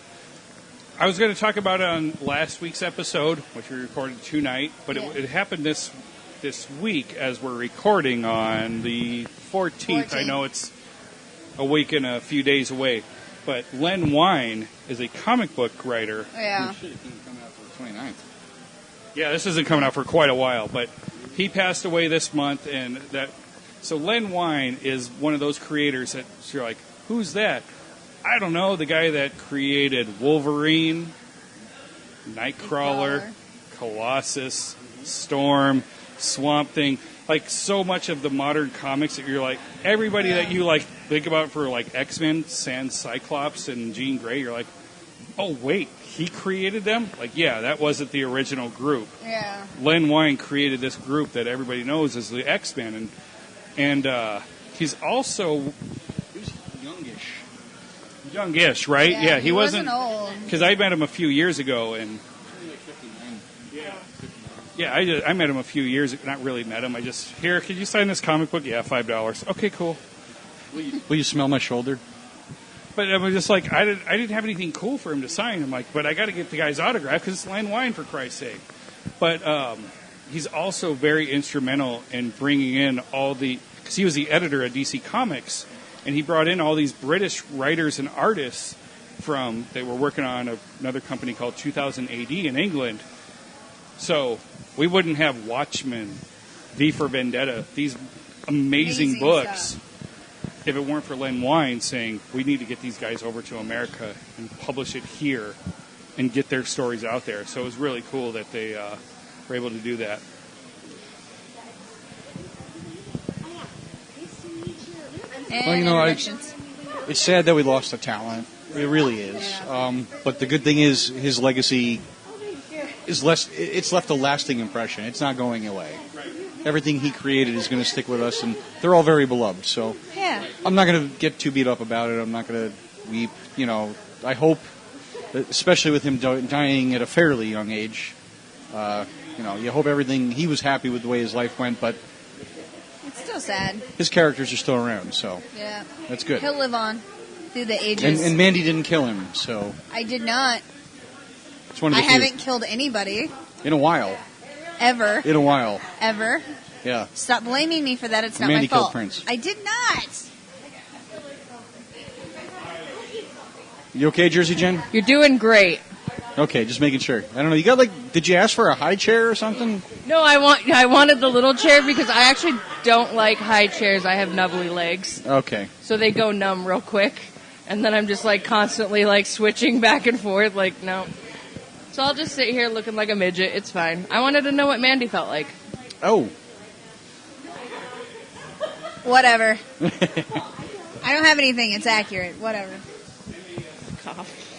I was going to talk about it on last week's episode, which we recorded tonight, but it happened this week as we're recording on the 14th. I know it's a week and a few days away, but Len Wein is a comic book writer. Yeah. Shit, it can't come out for the 29th. Yeah, this isn't coming out for quite a while, but he passed away this month, and so Len Wein is one of those creators that you're like, who's that? I don't know, the guy that created Wolverine, Nightcrawler, Colossus, Storm, Swamp Thing, like so much of the modern comics that you're like, everybody that you like think about for like X-Men, sans Cyclops and Jean Grey, you're like, oh wait, he created them? Like, yeah, that wasn't the original group. Yeah. Len Wein created this group that everybody knows as the X-Men, and he's also youngish, right? Yeah, he wasn't old. because I met him a few years ago, and I met him a few years. Not really met him. I just here. Could you sign this comic book? Yeah, $5. Okay, cool. Will you smell my shoulder? But I was just like, I didn't have anything cool for him to sign. I'm like, but I got to get the guy's autograph because it's Len Wein, for Christ's sake. But he's also very instrumental in bringing in all the, because he was the editor at DC Comics, and he brought in all these British writers and artists they were working on another company called 2000 AD in England. So we wouldn't have Watchmen, V for Vendetta, these amazing books. Stuff. If it weren't for Len Wein saying, we need to get these guys over to America and publish it here and get their stories out there. So it was really cool that they were able to do that. Well, you know, it's sad that we lost the talent. It really is. But the good thing is his legacy is it's left a lasting impression. It's not going away. Everything he created is going to stick with us, and they're all very beloved. So Yeah. I'm not going to get too beat up about it. I'm not going to weep. You know, I hope, especially with him dying at a fairly young age, you hope he was happy with the way his life went, but It's still sad. his characters are still around, so Yeah. that's good. He'll live on through the ages. And Mandy didn't kill him, so I did not. it's one of I the few. haven't killed anybody. In a while. Ever. In a while. Ever. Yeah. Stop blaming me for that. It's not Mandy my fault. killed Prince. I did not. You okay, Jersey Jen? You're doing great. Okay, just making sure. I don't know. You got did you ask for a high chair or something? No, I wanted the little chair because I actually don't like high chairs. I have nubbly legs, Okay. so they go numb real quick, and then I'm just constantly switching back and forth. No. So I'll just sit here looking like a midget. It's fine. I wanted to know what Mandy felt like. Oh. Whatever. I don't have anything. It's accurate. Whatever. Cough.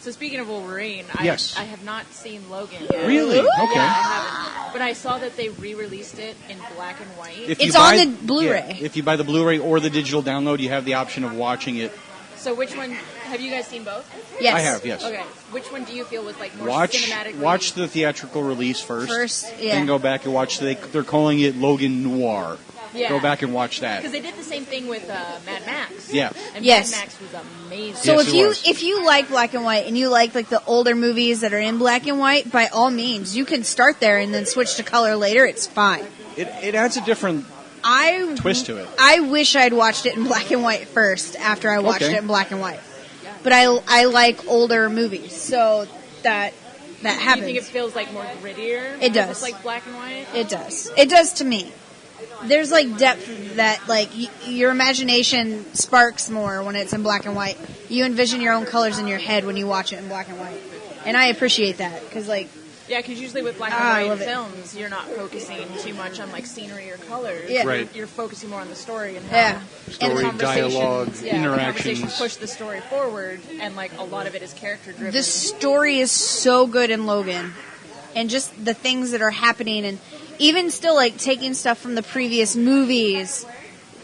So speaking of Wolverine, Yes. I have not seen Logan yet. Really? Okay. Yeah, I haven't. But I saw that they re-released it in black and white. If you It's on buy- the Blu-ray. yeah, if you buy the Blu-ray or the digital download, you have the option of watching it. So which one, have you guys seen both? Yes. I have, yes. Okay. Which one do you feel was more Watch cinematically? the theatrical release first. Yeah. Then go back and watch. They're calling it Logan Noir. Yeah. Go back and watch that. Because they did the same thing with Mad Max. Yeah. And Yes. Mad Max was amazing. So Yes, it was. if you like black and white and you like the older movies that are in black and white, by all means, you can start there and then switch to color later. It's fine. It adds a different twist to it. I wish I'd watched it in black and white first after I watched Okay. it in black and white. But I like older movies, so that happens. Do you think it feels more grittier? It because does. It's black and white? It does. It does to me. There's depth that your imagination sparks more when it's in black and white. You envision your own colors in your head when you watch it in black and white, and I appreciate that because Yeah, because usually with black I and love white it. films, you're not focusing too much on like scenery or colors. Yeah. Right. You're focusing more on the story and how Yeah. Story, the conversations- dialogue, the conversations interactions. push the story forward, and like a lot of it is character driven. The story is so good in Logan, and just the things that are happening, and even still like taking stuff from the previous movies,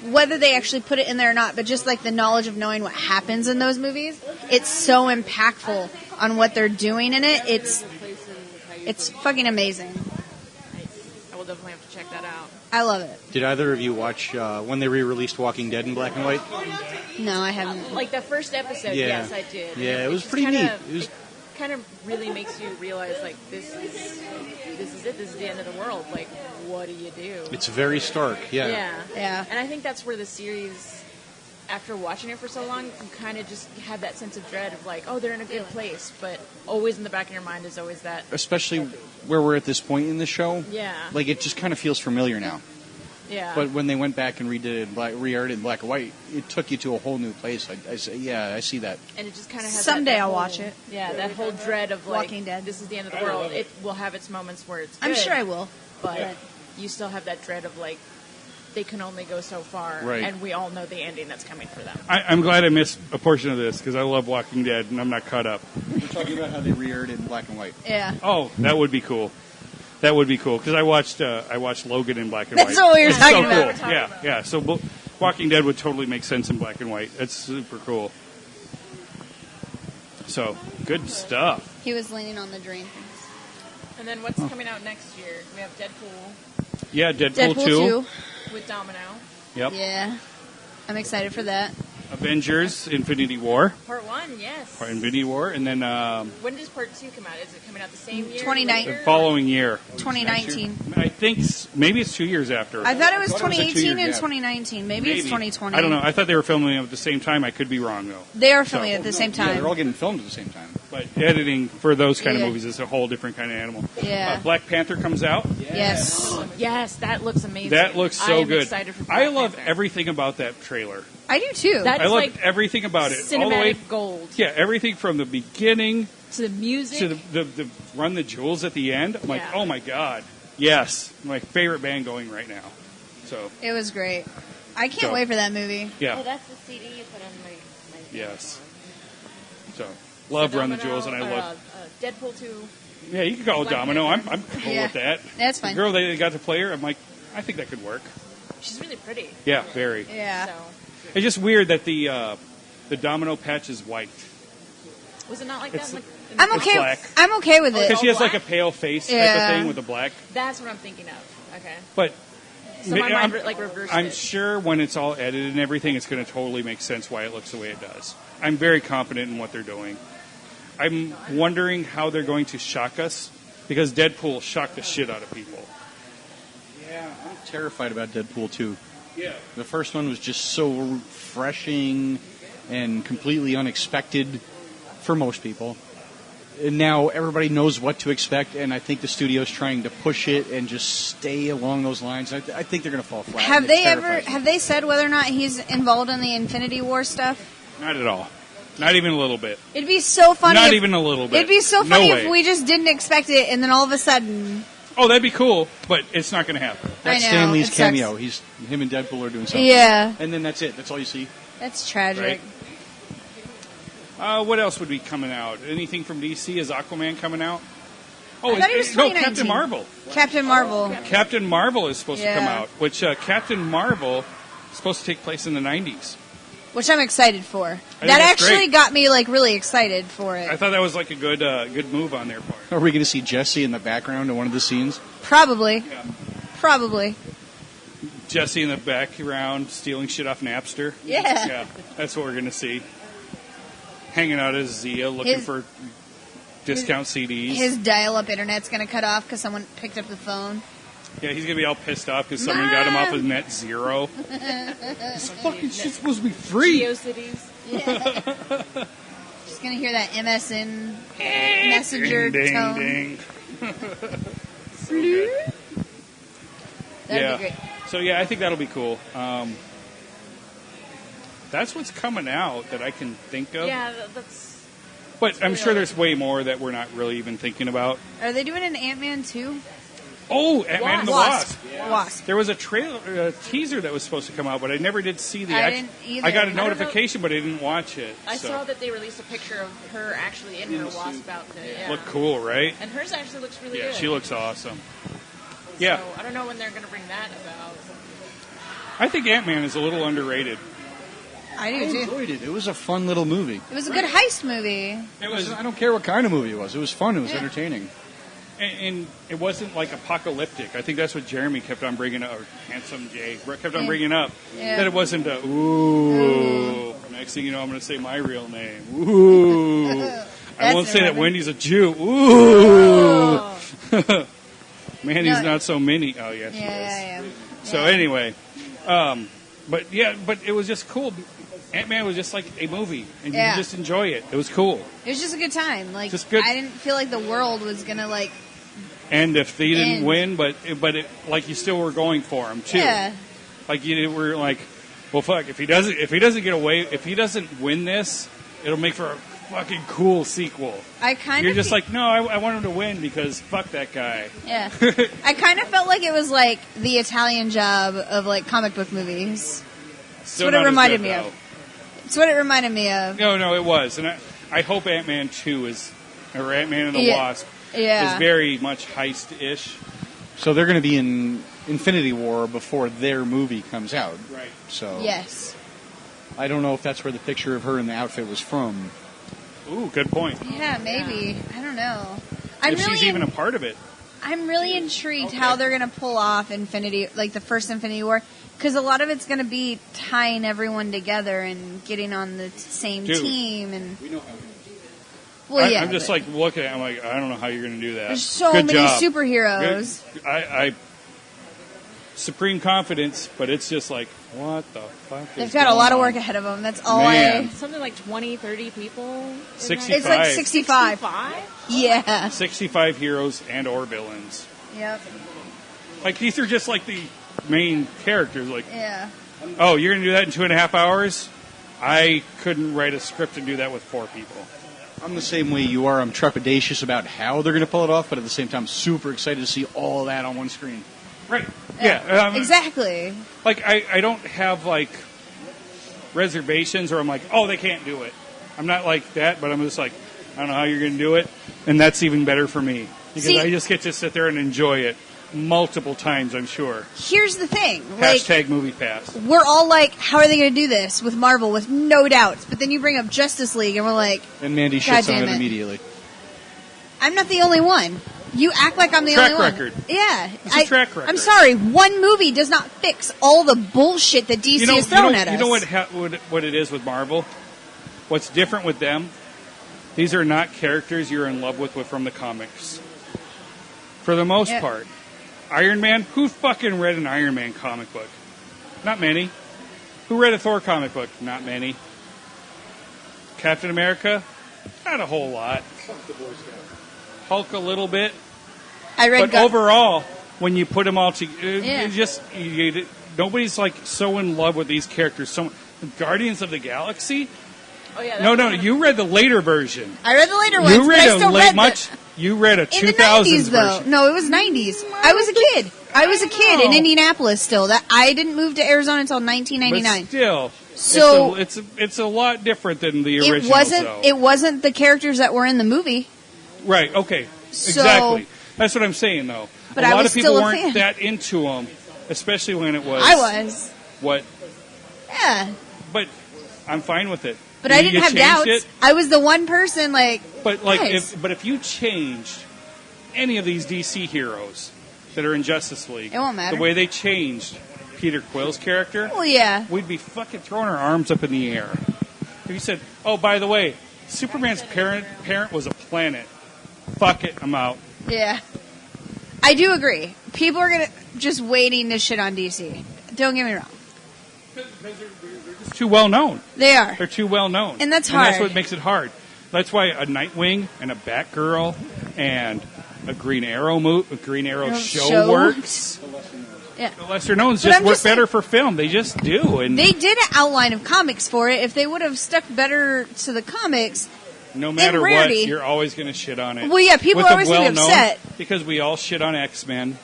whether they actually put it in there or not, but just like the knowledge of knowing what happens in those movies, it's so impactful on what they're doing in it. It's fucking amazing. I will definitely have to check that out. I love it. Did either of you watch when they re-released Walking Dead in black and white? No, I haven't. Like the first episode, Yeah. yes, I did. Yeah, And it was just pretty kinda- neat. It was- kind of really makes you realize like this is it. This is the end of the world. Like, what do you do? It's very stark. Yeah. Yeah. And I think that's where the series, after watching it for so long, you kind of just have that sense of dread of like, oh, they're in a good place, but always in the back of your mind is always that. Especially where we're at this point in the show. Yeah. Like it just kind of feels familiar now. Yeah. But when they went back and redid it, re-aired it in black and white, it took you to a whole new place. I say, yeah, I see that. And it just kind of has Someday that I'll whole- watch it. Yeah, that whole dread of like, Walking Dead. this is the end of the world. It will have its moments where it's good. I'm sure I will. But you still have that dread of like, they can only go so far, Right. and we all know the ending that's coming for them. I'm glad I missed a portion of this because I love Walking Dead and I'm not caught up. We're talking about how they re-aired it in black and white. Yeah. Oh, that would be cool. That would be cool because I watched Logan in black and That's white. what we were It's talking so about. Cool. Yeah. So Walking Dead would totally make sense in black and white. That's super cool. So good stuff. He was leaning on the drain. And then what's coming out next year? We have Deadpool Yeah, Deadpool 2. with Domino. Yep. Yeah. I'm excited for that. Avengers: Infinity War. Part 1, yes. Or Infinity War, and then When does Part 2 come out? Is it coming out the same year? 2019. the following year. 2019. I think maybe it's 2 years after. I thought it was I thought it was like 2 2018 years, and yeah. 2019. Maybe it's 2020. I don't know. I thought they were filming it at the same time. I could be wrong though. They are filming it at the same Yeah, time. they're all getting filmed at the same time. But editing for those kind Yeah. of movies is a whole different kind of animal. Yeah. Black Panther comes out. Yes. Yes, that looks amazing. That looks so I am good. excited for I Black love Panther. everything about that trailer. I do too. That I is love like everything about it. cinematic All the way, gold. yeah, everything from the beginning To the music. to the Run the Jewels at the end. I'm like, Yeah. oh my god, yes, my favorite band going right now. So It was great. I can't So- wait for that movie. yeah, Oh, that's the CD you put on my yes. So love Run the Domino, Jewels, and I love. Deadpool 2. Yeah, you can call it Black Domino. Panther. I'm cool Yeah. with that. That's The fine. girl they got to play her, I'm like, I think that could work. She's really pretty. Yeah, very. Yeah. So, It's just weird that the domino patch is white was it not like It's- that? I'm It's okay. black. I'm okay with it. because she has like a black? pale face type of Yeah. thing with the black. That's what I'm thinking of. Okay. But So my I'm- mind reversed I'm it. sure when it's all edited and everything, it's going to totally make sense why it looks the way it does. I'm very confident in what they're doing. I'm wondering how they're going to shock us because Deadpool shocked the shit out of people. Yeah, I'm terrified about Deadpool 2. Yeah. The first one was just so refreshing and completely unexpected for most people. And now everybody knows what to expect, and I think the studio's trying to push it and just stay along those lines. I think they're going to fall flat. Have and it they terrifies me. have they said whether or not he's involved in the Infinity War stuff? Not at all. Not even a little bit. It'd be so funny. Not if- even a little bit. It'd be so No funny way. if we just didn't expect it, and then all of a sudden, Oh, that'd be cool, but it's not going to happen. That's I know, Stan Lee's it sucks. cameo. Him and Deadpool are doing something. Yeah. And then that's it. That's all you see. that's tragic. Right. What else would be coming out? Anything from DC? Is Aquaman coming out? Oh, I thought it was no, 2019. Captain Marvel. Captain Marvel. Captain Marvel is supposed to come Yeah. out, which Captain Marvel is supposed to take place in the 90s. Which I'm excited for. think That that's actually great. got me like really excited for I it. thought that was like a good move on their part. Are we going to see Jesse in the background in one of the scenes? Probably. Yeah. Probably. Jesse in the background stealing shit off Napster. Yeah. Yeah, that's what we're going to see. Hanging out as Zia, looking His- for discount CDs. His dial-up internet's gonna cut off because someone picked up the phone. Yeah, he's going to be all pissed off because someone got him off of net zero. This fucking shit's supposed to be free. GeoCities. Just gonna hear that MSN messenger ding, tone. ding, ding. So good. That'd Yeah. be great. So yeah, I think that'll be cool. That's what's coming out that I can think of. Yeah, that's. But I'm sure there's way more that we're not really even thinking about. Are they doing an Ant-Man 2? Oh, Ant-Man and the Wasp. Wasp. There was a teaser that was supposed to come out, but I never did see the. I didn't either. I got a notification, but I didn't watch it. I so. saw that they released a picture of her actually in her Wasp outfit. Yeah. Look cool, right? And hers actually looks really Yeah, good. she looks awesome. Yeah. So I don't know when they're going to bring that about. I think Ant-Man is a little underrated. I do I too. enjoyed it. It was a fun little movie. It was a good heist movie. It was, I don't care what kind of movie it was. It was fun. It was entertaining. and it wasn't like apocalyptic. I think that's what Jeremy kept on bringing up, or Handsome Jay kept on bringing up. Yeah. That it wasn't a, ooh. Next thing you know, I'm going to say my real name. Ooh. I won't say that Wendy's a Jew. Ooh. Mandy's not so mini. Oh, yes, she is. Yeah. So anyway, but it was just cool. Ant-Man was just like a movie, and you could just enjoy it. It was cool. It was just a good time. Like, Just good. I didn't feel like the world was gonna like. And if they didn't And- win, but like you still were going for him too. Yeah. Like you were like, well, fuck. If he doesn't get away, if he doesn't win this, it'll make for a fucking cool sequel. I kind You're of. just like, no, I want him to win because fuck that guy. Yeah. I kind of felt like it was like the Italian Job of like comic book movies. That's Still what it not as reminded good, me though. of. It's what it reminded me of. No, it was, and I hope Ant-Man 2 is, or Ant-Man and the Wasp Yeah. is very much heist-ish. So they're going to be in Infinity War before their movie comes out. Right. So Yes. I don't know if that's where the picture of her in the outfit was from. Ooh, good point. Yeah, maybe. I don't know. If she's even a part of it. I'm really intrigued how they're going to pull off the first Infinity War, because a lot of it's going to be tying everyone together and getting on the same team. And We know how. well, yeah, I'm just like looking at it, I'm like, I don't know how you're going to do that. there's so Good many job. superheroes. Good. I supreme confidence, but it's just like, what the fuck? They've is got a lot of going work on? ahead of them. That's all Man. Something like 20, 30 people. 65. It's like 65. 65? Yeah. 65 heroes and or villains. Yep. Like these are just like the main characters. Like, Yeah. oh, you're gonna do that in 2.5 hours? I couldn't write a script and do that with 4 people. I'm the same way you are. I'm trepidatious about how they're going to pull it off, but at the same time, super excited to see all that on one screen. Right. Yeah. Exactly. Like I don't have like reservations, or I'm like, oh, they can't do it. I'm not like that, but I'm just like, I don't know how you're going to do it, and that's even better for me because I just get to sit there and enjoy it multiple times. I'm sure. Here's the thing. Hashtag movie pass. We're all like, how are they going to do this with Marvel with no doubts? But then you bring up Justice League, and we're like, And Mandy God shits on damn it it. immediately. I'm not the only one. You act like I'm the Track only record. one. Yeah. It's a track record. I'm sorry. One movie does not fix all the bullshit that DC has thrown at us. You know what it is with Marvel? What's different with them? These are not characters you're in love with from the comics. For the most part. Iron Man? Who fucking read an Iron Man comic book? Not many. Who read a Thor comic book? Not many. Captain America? Not a whole lot. Hulk a little bit. But overall, when you put them all together, nobody's like so in love with these characters. Guardians of the Galaxy? Oh, yeah. No, you read the later version. I read the later ones. You read but I still read You read a in the 2000s 90s, though. version. No, it was 90s. I was a kid. I was a kid in Indianapolis still. That I didn't move to Arizona until 1999. But still, So it's a lot different than the original. It wasn't the characters that were in the movie. Right. Okay. So- Exactly. That's what I'm saying, though. But a I lot was of people still a weren't fan. that into them, especially when it was. I was. What? Yeah. But I'm fine with it. But I didn't have changed doubts. it. I was the one person But like, nice. if you changed any of these DC heroes that are in Justice League, It won't matter. the way they changed Peter Quill's character, Well, yeah. we'd be fucking throwing our arms up in the air. If you said, "Oh, by the way, Superman's parent was a planet," fuck it, I'm out. Yeah. I do agree. People are just waiting to shit on DC. Don't get me wrong. It's too well known. They are. They're too well known, And that's That's hard. what makes it hard. That's why a Nightwing and a Batgirl and a Green Arrow show works. Yeah. The lesser knowns But just I'm work just saying- better for film. They just do. And They did an outline of comics for it. If they would have stuck better to the comics, No matter in what, rarity. you're always going to shit on it. Well, yeah, people With are always the going to be well-known- upset. Because we all shit on X-Men.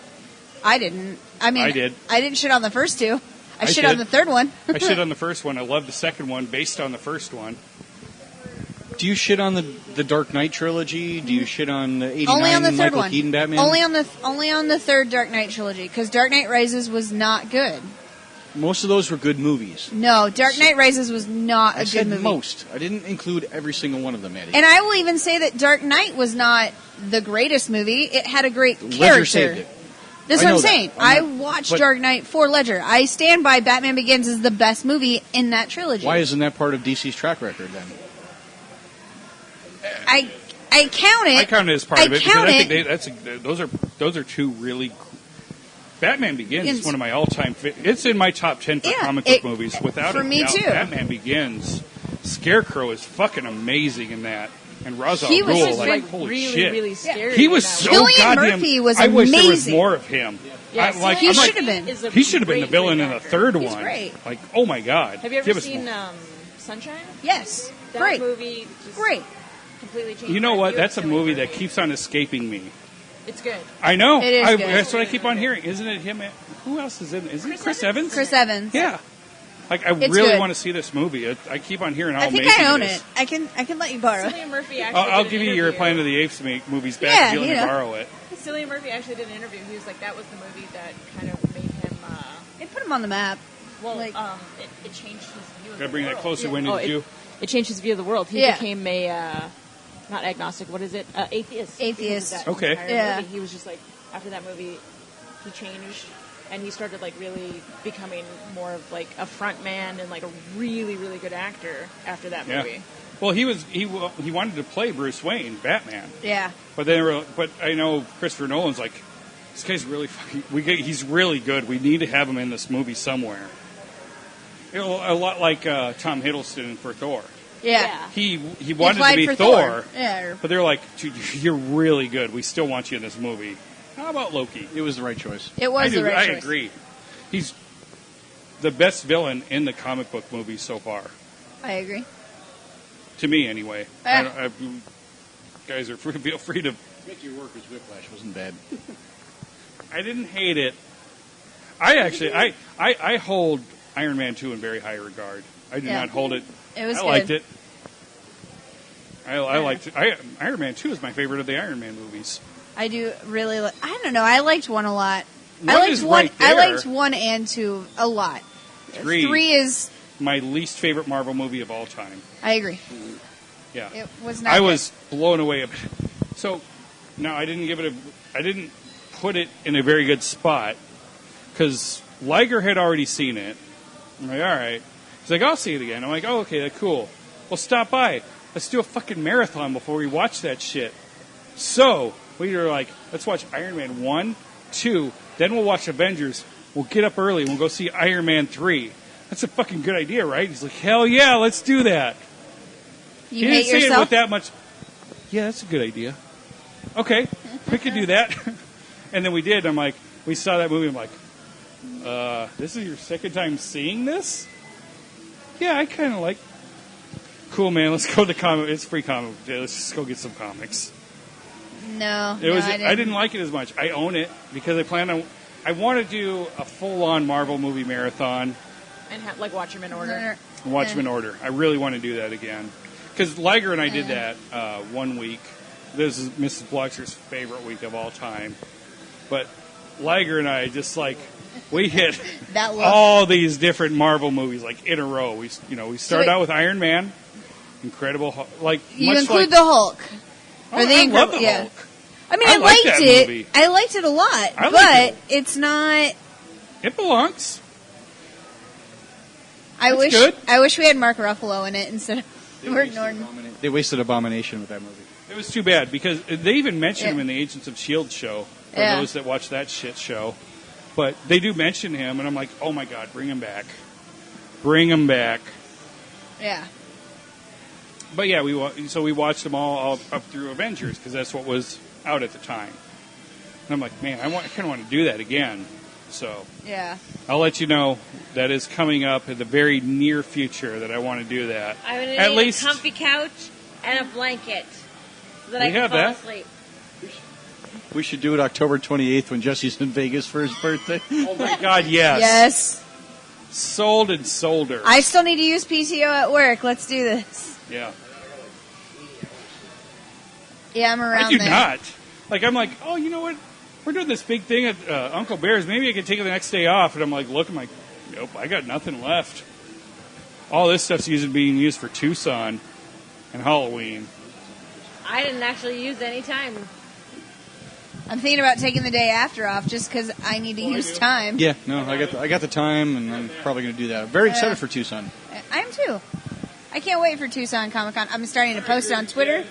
I didn't. I mean, I did. I didn't shit on the first two. I shit did. on the third one. I shit on the first one. I love the second one based on the first one. Do you shit on the Dark Knight trilogy? Do you shit on the 89 Only on the third Michael one. Keaton Batman? Only on the third Dark Knight trilogy, because Dark Knight Rises was not good. Most of those were good movies. No, Dark Knight Rises was not I a good said movie. most. I didn't include every single one of them, Eddie. And I will even say that Dark Knight was not the greatest movie. It had a great Ledger character. saved it. That's I what know I'm that. saying. I'm I not- watched but- Dark Knight for Ledger. I stand by Batman Begins is the best movie in that trilogy. Why isn't that part of DC's track record then? I count it. I count it as part of it because count I think it. those are two really. Batman Begins is Begins. one of my all-time. It's in my top 10 for Yeah, comic book it- movies without for a me doubt. too. Batman Begins. Scarecrow is fucking amazing in that, and Ra's al He was Ghul, just, like, like, holy really, shit. really scary. He was in that so movie. Cillian goddamn. Murphy was I wish there was amazing. more of him. Yeah, He I'm should have been. is a He should have been the great, villain great in the actor. third He's one. great. Like, oh my god! Have you ever Give us seen more. Sunshine? Yes. That Great. movie just Great. completely changed. You know my what? view of That's a Cillian movie Murphy. that keeps on escaping me. It's good. I know. It is good. That's what I keep on hearing. Isn't it him? Who else is in it? Isn't it Chris Evans? Chris Evans. Yeah. Like, I It's really good. want to see this movie. I keep on hearing how I think amazing I own it is. it. I can let you borrow it. Cillian Murphy actually I'll did give an you your interview. Planet of the Apes movies back Yeah, if you let you me know. borrow it. Cillian Murphy actually did an interview. He was like, that was the movie that kind of made him. It put him on the map. Well, Like- it changed his view of Gotta the bring that world. closer. When did you? It changed his view of the world. He Yeah. became a not agnostic. What is it? Atheist. Atheist. Because of that Okay. entire Yeah. movie. He was just like after that movie, he changed and he started like really becoming more of like a front man and like a really really good actor after that Yeah. movie. Well, he wanted to play Bruce Wayne, Batman, Yeah. but I know Christopher Nolan's like, this guy's really fucking. He's really good. We need to have him in this movie somewhere. You know, a lot like Tom Hiddleston for Thor. Yeah. He wanted to applied be for Thor, Yeah. but they're like, dude, you're really good. We still want you in this movie. How about Loki? It was the right choice. It was the right I choice. agree. He's the best villain in the comic book movies so far. I agree. To me, anyway. Yeah. Guys are feel free to. Make Your Workers Whiplash wasn't bad. I didn't hate it. I actually, I hold Iron Man 2 in very high regard. I do Yeah. not hold it. It was I good. liked it. I liked it. Iron Man 2 is my favorite of the Iron Man movies. I do really. I don't know. I liked one a lot. I One liked is one. right I there. liked 1 and 2 a lot. Three is. My least favorite Marvel movie of all time. I agree. Yeah. It was not. I good. was blown away. So, no, I didn't put it in a very good spot because Liger had already seen it. I'm like, all right. He's like, I'll see it again. I'm like, oh, okay, that's cool. Well, stop by. Let's do a fucking marathon before we watch that shit. So, we were like, let's watch Iron Man 1, 2, then we'll watch Avengers. We'll get up early and we'll go see Iron Man 3. That's a fucking good idea, right? He's like, hell yeah, let's do that. You He hate didn't say it yourself. with that much. Yeah, that's a good idea. Okay, we could do that. And then we did. I'm like, we saw that movie. I'm like, this is your second time seeing this? Yeah, I kind of like. Cool, man. Let's go to the comic. It's free comic day. Let's just go get some comics. No, It was. I I didn't like it as much. I own it because I plan on. I want to do a full-on Marvel movie marathon. And like watch him in order. And watch them in order. I really want to do that again. Because Liger and I did that 1 week. This is Mrs. Blogster's favorite week of all time. But Liger and I just like, we hit That look. all these different Marvel movies like in a row. We started wait. out with Iron Man, Incredible Hulk. Like, You much include like, the Hulk. Oh, Or the I love Incredible. the Yeah. Hulk. I mean, I I like liked that it. movie. I liked it a lot, I but like it. it's not. It belongs. I It's wish. good. I wish we had Mark Ruffalo in it instead of Edward Norton. They wasted Abomination with that movie. It was too bad because they even mentioned Yeah. him in the Agents of S.H.I.E.L.D. show for Yeah. those that watch that shit show. But they do mention him, and I'm like, oh my God, bring him back. Bring him back. Yeah. But yeah, we watched them all up through Avengers because that's what was out at the time. And I'm like, man, I kind of want to do that again. So Yeah. I'll let you know that is coming up in the very near future that I want to do that. I'm gonna At need least a comfy couch and a blanket so that I We can have fall that. asleep. We should do it October 28th when Jesse's in Vegas for his birthday. Oh my God, yes. Yes. Sold and sold her. I still need to use PTO at work. Let's do this. Yeah. Yeah, I'm around I do there. not. Like, I'm like, oh, you know what? We're doing this big thing at Uncle Bear's. Maybe I can take it the next day off. And I'm like, look, I'm like, nope, I got nothing left. All this stuff's being used for Tucson and Halloween. I didn't actually use any time. I'm thinking about taking the day after off just because I need to use time. Yeah, no, I got the time, and I'm probably going to do that. I'm very excited for Tucson. I am too. I can't wait for Tucson Comic Con. I'm starting to post it on Twitter.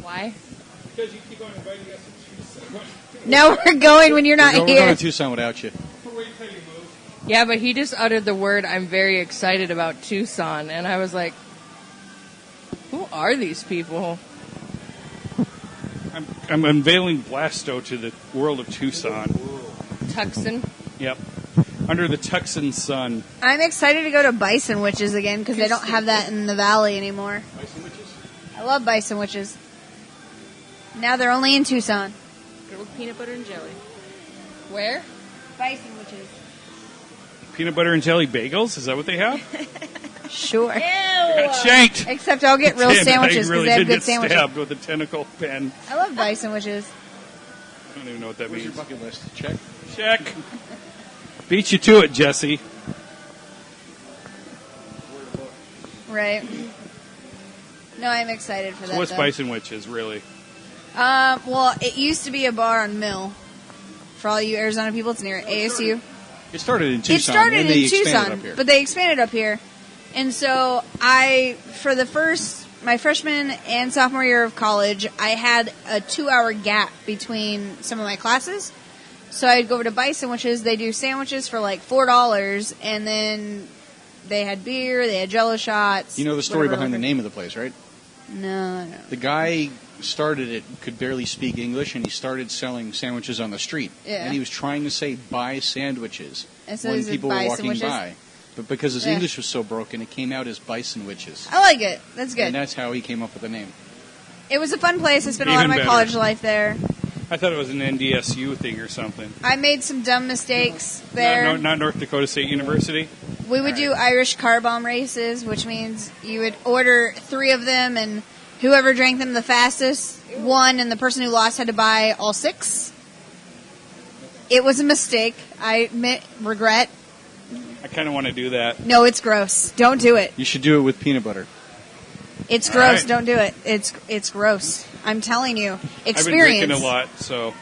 Why? Because you keep on inviting us to Tucson. No, we're going when you're not We're here. going to Tucson without you. Yeah, but he just uttered the word, I'm very excited about Tucson. And I was like, who are these people? I'm unveiling Blasto to the world of Tucson. Tucson. Yep. Under the Tucson sun. I'm excited to go to Bison Witches again because they don't have that in the valley anymore. Bison Witches? I love Bison Witches. Now they're only in Tucson. Good with peanut butter and jelly. Where? Bison Witches. Peanut butter and jelly bagels? Is that what they have? Sure. Got shanked. Except I'll get real Damn it, sandwiches I because really they have did good get sandwiches. stabbed with a tentacle pen. I love Bison Witches. I don't even know what that Where's your means. bucket list? Check. Check. Beat you to it, Jesse. Right. No, I'm excited for that. So what's though. Bison Witches, really? Well, it used to be a bar on Mill. For all you Arizona people, it's near ASU. It started in Tucson. It started and they in expanded Tucson, up here. but they expanded up here. And so for my freshman and sophomore year of college, I had a 2-hour gap between some of my classes. So I'd go over to Bison Witches. They do sandwiches for like $4, and then they had beer, they had Jello shots. You know the story whatever. behind the name of the place, right? No. The guy started it, could barely speak English, and he started selling sandwiches on the street. Yeah. And he was trying to say buy sandwiches And so when is it people were Bison walking Witches? by. But because his Yeah. English was so broken, it came out as Bison Witches. I like it. That's good. And that's how he came up with the name. It was a fun place. I spent a lot of Even my better. college life there. I thought it was an NDSU thing or something. I made some dumb mistakes there. Not North Dakota State University. We would do Irish car bomb races, which means you would order 3 of them, and whoever drank them the fastest won, and the person who lost had to buy all 6. It was a mistake. I admit regret. I kind of want to do that. No, it's gross. Don't do it. You should do it with peanut butter. It's All gross. right. Don't do it. It's gross. I'm telling you. Experience. I've been drinking a lot, so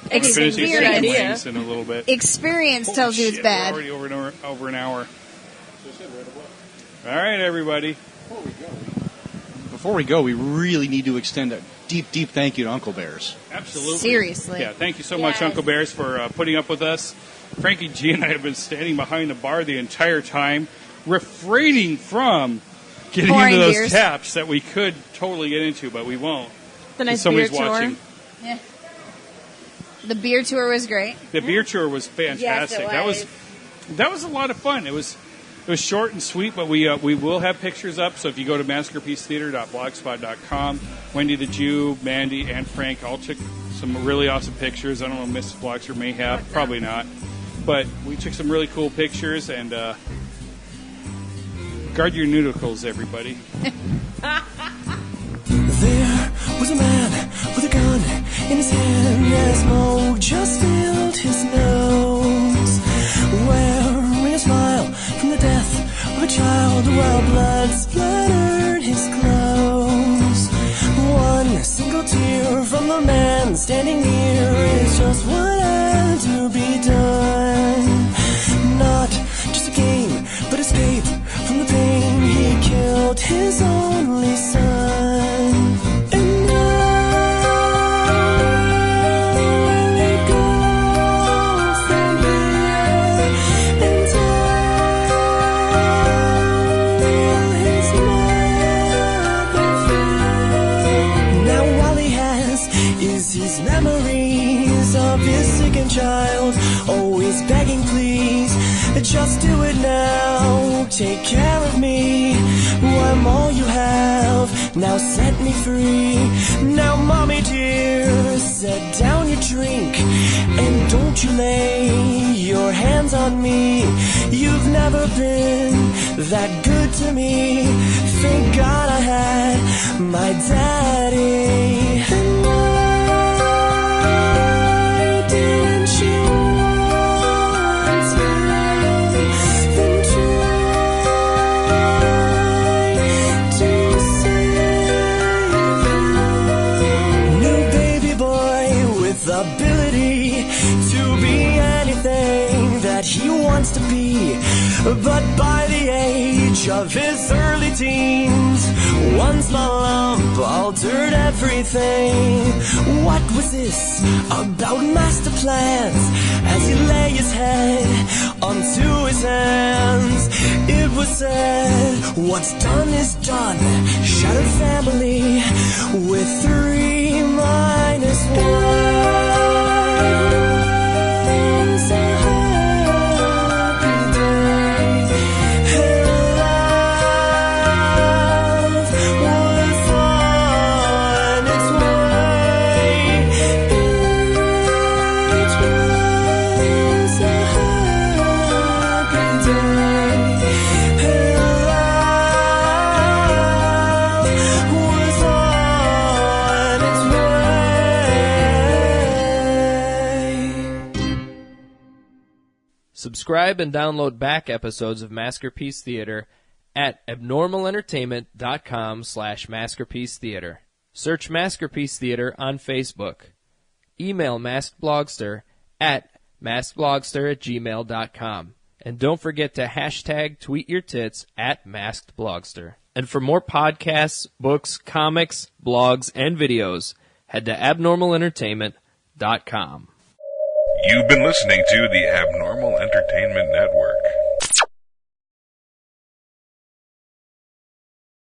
I'm going to finish these Experience. chicken wings in a little bit. Experience tells you it's Shit, bad. we're already over an hour. All right, everybody. Before we go, we really need to extend a deep, deep thank you to Uncle Bears. Absolutely. Seriously. Yeah, thank you so much, Yes. Uncle Bears, for putting up with us. Frankie G and I have been standing behind the bar the entire time, refraining from getting Pouring into those beers. taps that we could totally get into, but we won't. The nice Somebody's beer tour. watching. Yeah. The beer tour was great. The beer tour was fantastic. Yes, it That was a lot of fun. It was short and sweet, but we will have pictures up. So if you go to maskerpiecetheater.blogspot.com, Wendy the Jew, Mandy, and Frank all took some really awesome pictures. I don't know if Mrs. Blogster may have, probably not, but we took some really cool pictures. And guard your nudicles, everybody. There was a man with a gun in his hand as smoke just filled his nose, wearing a smile from the death of a child while blood splattered his clothes. One single tear from the man standing near is just what had to be done. Not just a game, but escape from the pain. He killed his only son. And now he goes from here and down his mother fell. Now all he has is his memories of his sickened child, always begging please, just do it now. take care of me. I'm all you have, now set me free. Now mommy dear, set down your drink, and don't you lay your hands on me. You've never been that good to me. Thank God I had my daddy. And why didn't you want me? Then try to save you. New baby boy with ability to be anything that he wants to be. But by the age of his early teens, one small lump altered everything. What was this about master plans? As he lay his head onto his hands, it was said, what's done is done. Shattered family with 3 minus 1. Subscribe and download back episodes of Maskerpiece Theatre at abnormalentertainment.com/Maskerpiece Theatre. Search Maskerpiece Theatre on Facebook. Email Masked Blogster at maskedblogster@gmail.com. And don't forget to hashtag tweet your tits at Masked Blogster. And for more podcasts, books, comics, blogs, and videos, head to abnormalentertainment.com. You've been listening to the Abnormal Entertainment Network.